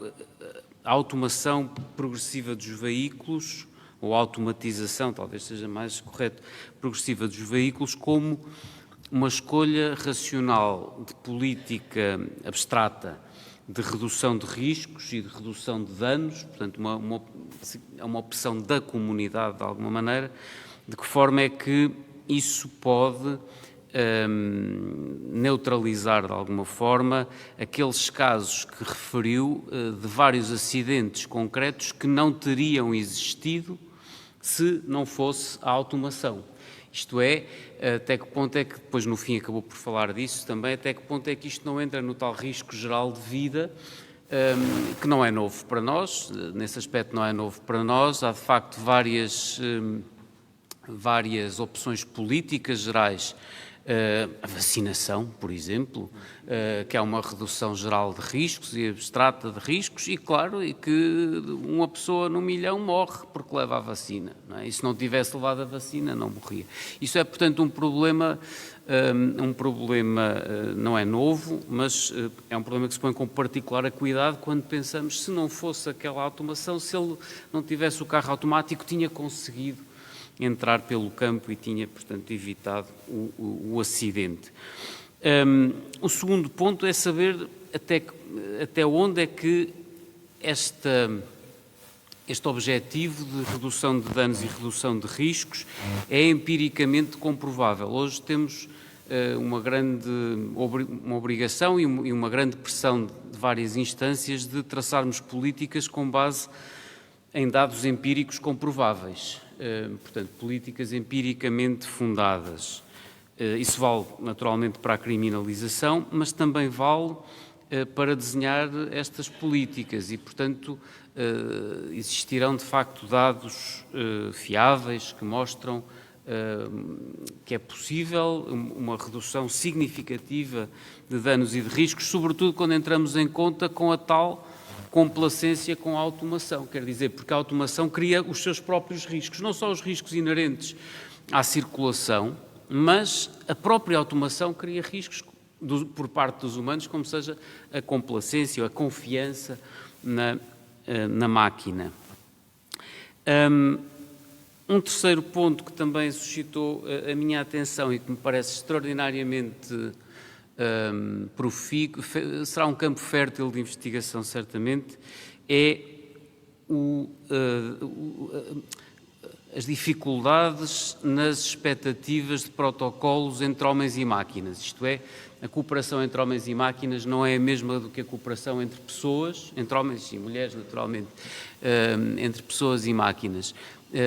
a automação progressiva dos veículos, ou a automatização, talvez seja mais correto, progressiva dos veículos, como uma escolha racional de política abstrata de redução de riscos e de redução de danos, portanto, é uma opção da comunidade, de alguma maneira. De que forma é que isso pode neutralizar, de alguma forma, aqueles casos que referiu de vários acidentes concretos que não teriam existido se não fosse a automação. Isto é, até que ponto é que, depois no fim acabou por falar disso também, até que ponto é que isto não entra no tal risco geral de vida, que não é novo para nós, nesse aspecto não é novo para nós. Há de facto várias opções políticas gerais. A vacinação, por exemplo, que é uma redução geral de riscos e abstrata de riscos, e claro, e que uma pessoa no milhão morre porque leva a vacina, não é? E se não tivesse levado a vacina não morria. Isso é, portanto, um problema não é novo, mas é um problema que se põe com particular cuidado quando pensamos, se não fosse aquela automação, se ele não tivesse o carro automático, tinha conseguido entrar pelo campo e tinha, portanto, evitado o acidente. O segundo ponto é saber até onde é que este objetivo de redução de danos e redução de riscos é empiricamente comprovável. Hoje temos uma obrigação e uma grande pressão de várias instâncias de traçarmos políticas com base em dados empíricos comprováveis. Portanto, políticas empiricamente fundadas. Isso vale naturalmente para a criminalização, mas também vale para desenhar estas políticas e, portanto, existirão de facto dados fiáveis que mostram que é possível uma redução significativa de danos e de riscos, sobretudo quando entramos em conta com a tal complacência com a automação, quer dizer, porque a automação cria os seus próprios riscos, não só os riscos inerentes à circulação, mas a própria automação cria riscos por parte dos humanos, como seja a complacência ou a confiança na máquina. Um terceiro ponto que também suscitou a minha atenção e que me parece extraordinariamente será um campo fértil de investigação, certamente, é as dificuldades nas expectativas de protocolos entre homens e máquinas. Isto é, a cooperação entre homens e máquinas não é a mesma do que a cooperação entre pessoas, entre homens e mulheres, naturalmente, entre pessoas e máquinas.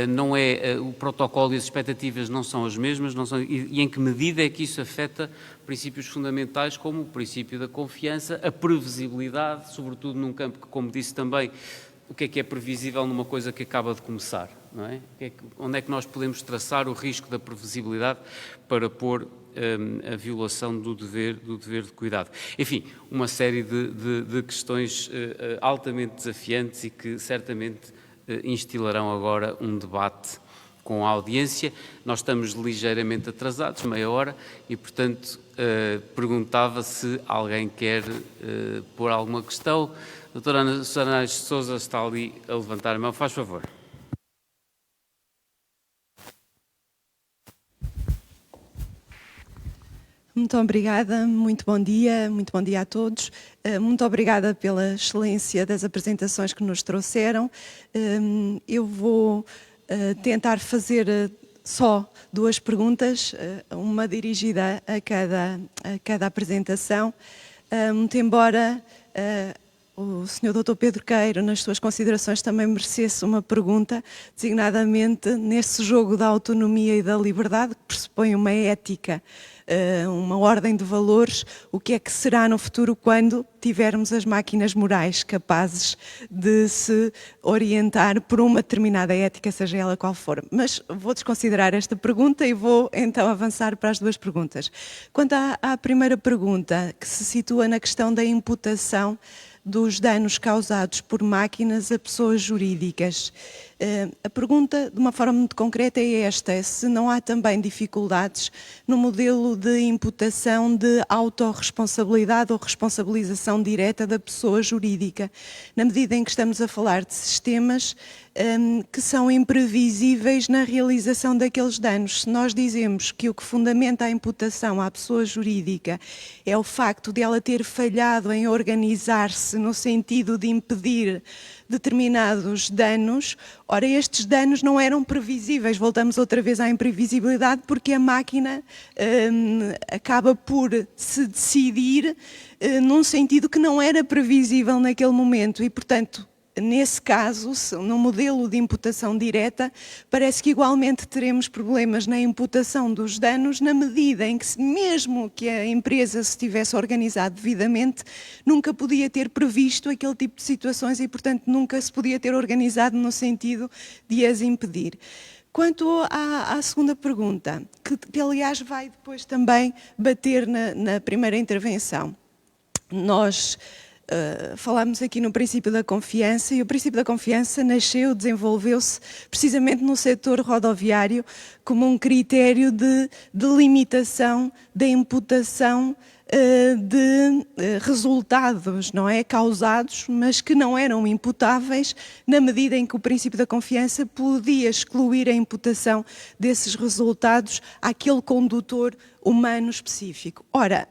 Não é, o protocolo e as expectativas não são as mesmas, e em que medida é que isso afeta princípios fundamentais como o princípio da confiança, a previsibilidade, sobretudo num campo que, como disse também, o que é previsível numa coisa que acaba de começar, não é? Onde é que nós podemos traçar o risco da previsibilidade para pôr a violação do dever de cuidado. Enfim, uma série de questões altamente desafiantes e que certamente instilarão agora um debate com a audiência. Nós estamos ligeiramente atrasados, meia hora, e, portanto, perguntava se alguém quer pôr alguma questão. A doutora Ana Susana de Sousa está ali a levantar a mão. Faz favor. Muito obrigada, muito bom dia a todos. Muito obrigada pela excelência das apresentações que nos trouxeram. Eu vou tentar fazer só 2 perguntas, uma dirigida a cada apresentação. Muito embora o Sr. Dr. Pedro Queiro, nas suas considerações, também merecesse uma pergunta, designadamente nesse jogo da autonomia e da liberdade, que pressupõe uma ética, uma ordem de valores, o que é que será no futuro quando tivermos as máquinas morais capazes de se orientar por uma determinada ética, seja ela qual for. Mas vou desconsiderar esta pergunta e vou então avançar para as 2 perguntas. Quanto à primeira pergunta, que se situa na questão da imputação dos danos causados por máquinas a pessoas jurídicas. A pergunta, de uma forma muito concreta, é esta: se não há também dificuldades no modelo de imputação de autorresponsabilidade ou responsabilização direta da pessoa jurídica, na medida em que estamos a falar de sistemas que são imprevisíveis na realização daqueles danos. Se nós dizemos que o que fundamenta a imputação à pessoa jurídica é o facto de ela ter falhado em organizar-se no sentido de impedir determinados danos, ora, estes danos não eram previsíveis. Voltamos outra vez à imprevisibilidade, porque a máquina acaba por se decidir num sentido que não era previsível naquele momento e, portanto, nesse caso, no modelo de imputação direta, parece que igualmente teremos problemas na imputação dos danos, na medida em que, mesmo que a empresa se tivesse organizado devidamente, nunca podia ter previsto aquele tipo de situações e, portanto, nunca se podia ter organizado no sentido de as impedir. Quanto à segunda pergunta, que aliás vai depois também bater na primeira intervenção, nós falámos aqui no princípio da confiança, e o princípio da confiança nasceu, desenvolveu-se precisamente no setor rodoviário como um critério de delimitação da imputação de resultados, não é, causados, mas que não eram imputáveis, na medida em que o princípio da confiança podia excluir a imputação desses resultados àquele condutor humano específico. Ora,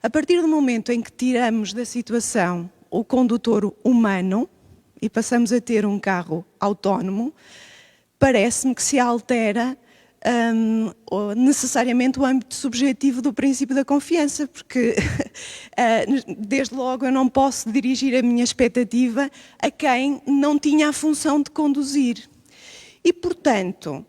a partir do momento em que tiramos da situação o condutor humano e passamos a ter um carro autónomo, parece-me que se altera necessariamente o âmbito subjetivo do princípio da confiança, porque desde logo eu não posso dirigir a minha expectativa a quem não tinha a função de conduzir. E, portanto,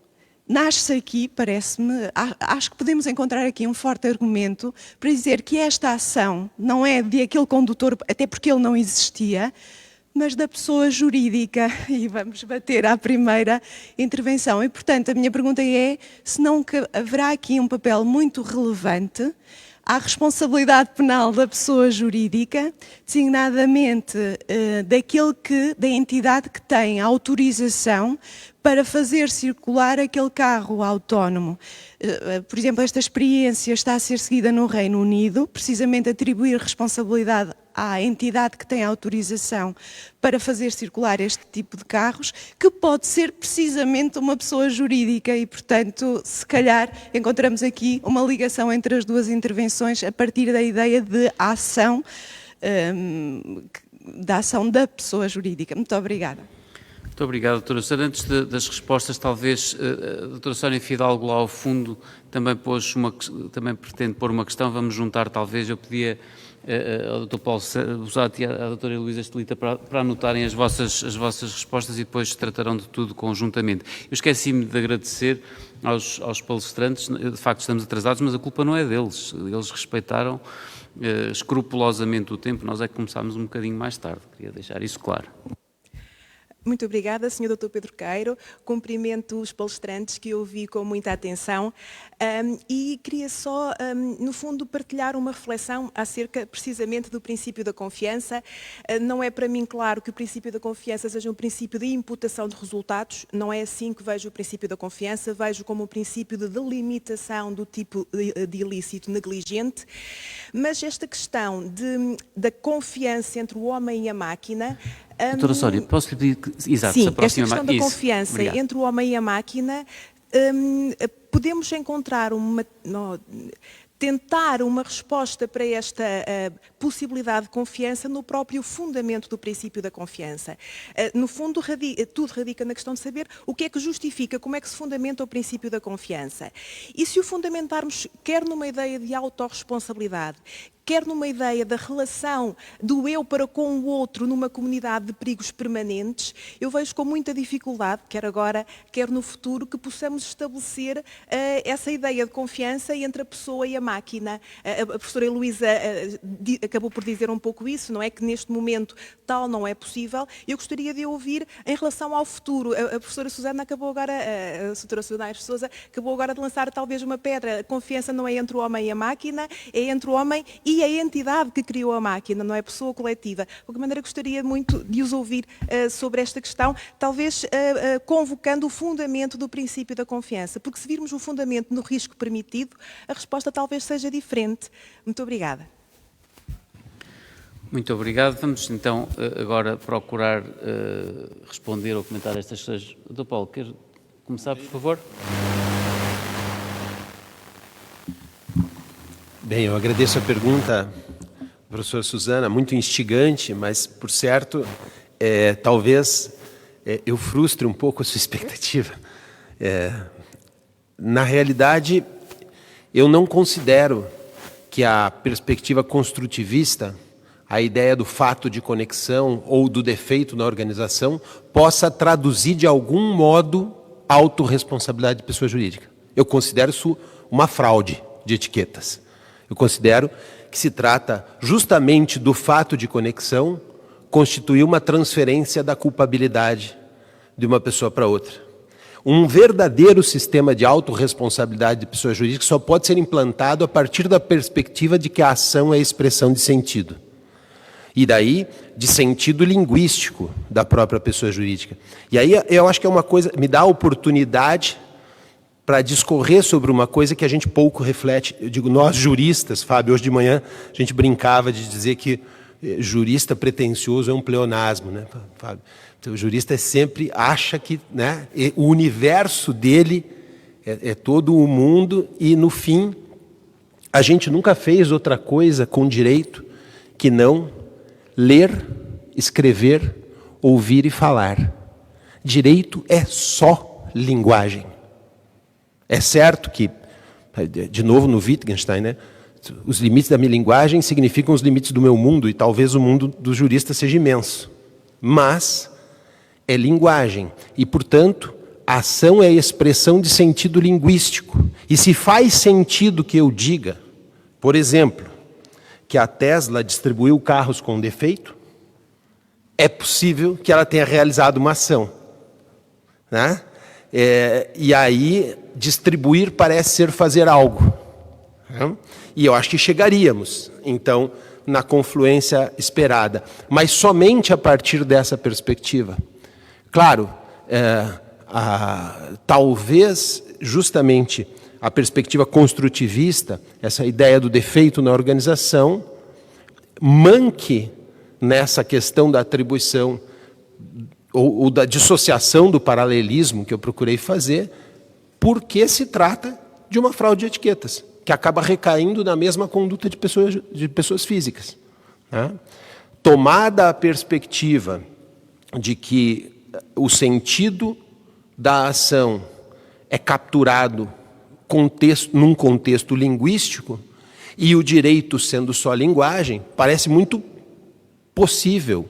nasce aqui, parece-me, acho que podemos encontrar aqui um forte argumento para dizer que esta ação não é de aquele condutor, até porque ele não existia, mas da pessoa jurídica. E vamos bater à primeira intervenção. E, portanto, a minha pergunta é se não haverá aqui um papel muito relevante à responsabilidade penal da pessoa jurídica, designadamente da entidade que tem a autorização para fazer circular aquele carro autónomo. Por exemplo, esta experiência está a ser seguida no Reino Unido, precisamente atribuir responsabilidade à entidade que tem a autorização para fazer circular este tipo de carros, que pode ser precisamente uma pessoa jurídica e, portanto, se calhar encontramos aqui uma ligação entre as 2 intervenções a partir da ideia de ação, da ação da pessoa jurídica. Muito obrigada. Muito obrigado, doutora Sara. Antes das respostas, talvez a doutora Sónia Fidalgo lá ao fundo também pretende pôr uma questão. Vamos juntar, talvez, eu pedia ao doutor Paulo Busato e à doutora Heloísa Estelita para anotarem as vossas respostas e depois tratarão de tudo conjuntamente. Eu esqueci-me de agradecer aos palestrantes, de facto estamos atrasados, mas a culpa não é deles, eles respeitaram escrupulosamente o tempo, nós é que começámos um bocadinho mais tarde, queria deixar isso claro. Muito obrigada, Sr. Dr. Pedro Queiro. Cumprimento os palestrantes que ouvi com muita atenção e queria só, no fundo, partilhar uma reflexão acerca precisamente do princípio da confiança. Não é para mim claro que o princípio da confiança seja um princípio de imputação de resultados, não é assim que vejo o princípio da confiança, vejo como um princípio de delimitação do tipo de ilícito negligente, mas esta questão da confiança entre o homem e a máquina. Doutora Sónia, posso lhe pedir que... Exato, sim, se aproxima esta questão da confiança Obrigado. entre o homem e a máquina, podemos encontrar tentar uma resposta para esta possibilidade de confiança no próprio fundamento do princípio da confiança. No fundo, tudo radica na questão de saber o que é que justifica, como é que se fundamenta o princípio da confiança. E se o fundamentarmos quer numa ideia de autorresponsabilidade, quer numa ideia da relação do eu para com o outro numa comunidade de perigos permanentes, eu vejo com muita dificuldade, quer agora, quer no futuro, que possamos estabelecer essa ideia de confiança entre a pessoa e a máquina. A professora Heloísa acabou por dizer um pouco isso, não é? Que neste momento tal não é possível. Eu gostaria de ouvir em relação ao futuro. A professora Susana acabou agora, a doutora Susana Sousa, acabou agora de lançar talvez uma pedra. A confiança não é entre o homem e a máquina, é entre o homem e a entidade que criou a máquina, não é a pessoa coletiva. De qualquer maneira, gostaria muito de os ouvir sobre esta questão, talvez convocando o fundamento do princípio da confiança, porque se virmos o fundamento no risco permitido, a resposta talvez seja diferente. Muito obrigada. Muito obrigado. Vamos então agora procurar responder ou comentar estas questões. Dr. Paulo, quer começar, por favor? Bem, eu agradeço a pergunta, professora Susana, muito instigante, mas, por certo, talvez eu frustre um pouco a sua expectativa. Na realidade, eu não considero que a perspectiva construtivista, a ideia do fato de conexão ou do defeito na organização, possa traduzir de algum modo a autorresponsabilidade de pessoa jurídica. Eu considero isso uma fraude de etiquetas. Eu considero que se trata justamente do fato de conexão constituir uma transferência da culpabilidade de uma pessoa para outra. Um verdadeiro sistema de autorresponsabilidade de pessoa jurídica só pode ser implantado a partir da perspectiva de que a ação é expressão de sentido. E daí, de sentido linguístico da própria pessoa jurídica. E aí eu acho que é uma coisa, me dá a oportunidade para discorrer sobre uma coisa que a gente pouco reflete. Eu digo, nós juristas, Fábio, hoje de manhã a gente brincava de dizer que jurista pretensioso é um pleonasmo, né, Fábio? Então, o jurista sempre acha que, né, o universo dele é todo o mundo e, no fim, a gente nunca fez outra coisa com direito que não ler, escrever, ouvir e falar. Direito é só linguagem. É certo que, de novo no Wittgenstein, né, os limites da minha linguagem significam os limites do meu mundo e talvez o mundo do jurista seja imenso. Mas é linguagem e, portanto, a ação é expressão de sentido linguístico. E se faz sentido que eu diga, por exemplo, que a Tesla distribuiu carros com defeito, é possível que ela tenha realizado uma ação, né? E aí, distribuir parece ser fazer algo. Né? E eu acho que chegaríamos, então, na confluência esperada. Mas somente a partir dessa perspectiva. Claro, talvez justamente a perspectiva construtivista, essa ideia do defeito na organização, manque nessa questão da atribuição ou da dissociação do paralelismo que eu procurei fazer, porque se trata de uma fraude de etiquetas, que acaba recaindo na mesma conduta de pessoas físicas. Né? Tomada a perspectiva de que o sentido da ação é capturado num contexto linguístico, e o direito sendo só linguagem, parece muito possível,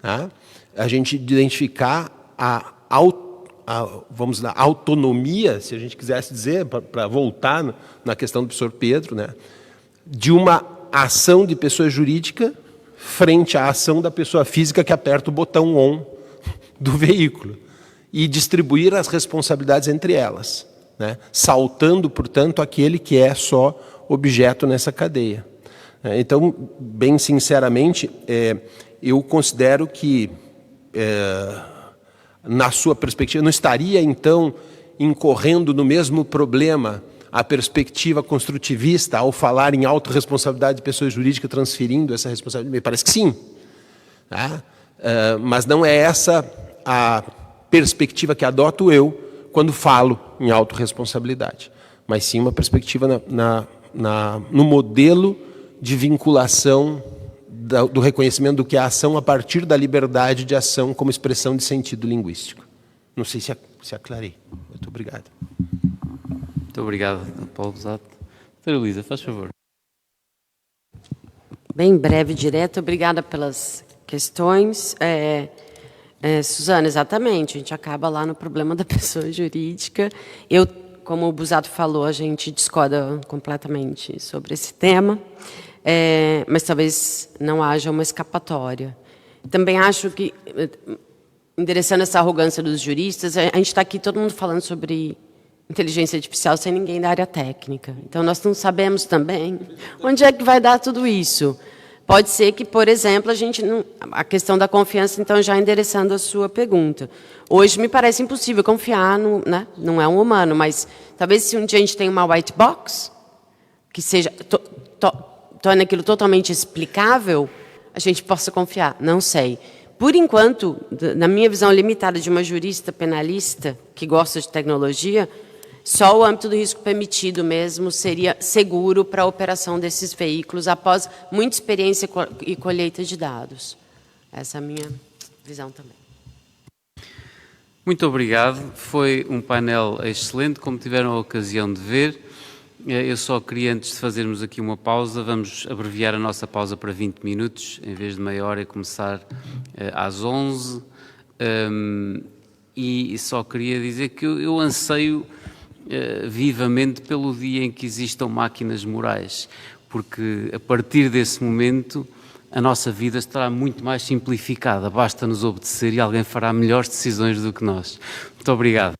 tá? A gente identificar a autonomia, se a gente quisesse dizer, para voltar na questão do professor Pedro, né, de uma ação de pessoa jurídica frente à ação da pessoa física que aperta o botão ON do veículo e distribuir as responsabilidades entre elas, né, saltando, portanto, aquele que é só objeto nessa cadeia. Então, bem sinceramente, eu considero que, na sua perspectiva, não estaria, então, incorrendo no mesmo problema a perspectiva construtivista ao falar em autorresponsabilidade de pessoa jurídica transferindo essa responsabilidade? Me parece que sim. Tá? Mas não é essa a perspectiva que adoto eu quando falo em autorresponsabilidade, mas sim uma perspectiva na no modelo de vinculação do reconhecimento do que é a ação a partir da liberdade de ação como expressão de sentido linguístico. Não sei se aclarei. Muito obrigado. Muito obrigado, Paulo Busato. Doutora Elisa, faz favor. Bem breve e direto, obrigada pelas questões. Suzana, exatamente, a gente acaba lá no problema da pessoa jurídica. Eu, como o Busato falou, a gente discorda completamente sobre esse tema, mas talvez não haja uma escapatória. Também acho que, endereçando essa arrogância dos juristas, a gente está aqui todo mundo falando sobre inteligência artificial sem ninguém da área técnica. Então, nós não sabemos também onde é que vai dar tudo isso. Pode ser que, por exemplo, a questão da confiança, então, já endereçando a sua pergunta. Hoje me parece impossível confiar né? Não é um humano, mas talvez se um dia a gente tem uma white box, que seja torne aquilo totalmente explicável, a gente possa confiar. Não sei. Por enquanto, na minha visão limitada de uma jurista penalista que gosta de tecnologia, só o âmbito do risco permitido mesmo seria seguro para a operação desses veículos após muita experiência e colheita de dados. Essa é a minha visão também. Muito obrigado. Foi um painel excelente, como tiveram a ocasião de ver. Eu só queria, antes de fazermos aqui uma pausa, vamos abreviar a nossa pausa para 20 minutos, em vez de meia hora, e começar às 11. E só queria dizer que eu anseio vivamente pelo dia em que existam máquinas morais, porque a partir desse momento a nossa vida estará muito mais simplificada, basta nos obedecer e alguém fará melhores decisões do que nós. Muito obrigado.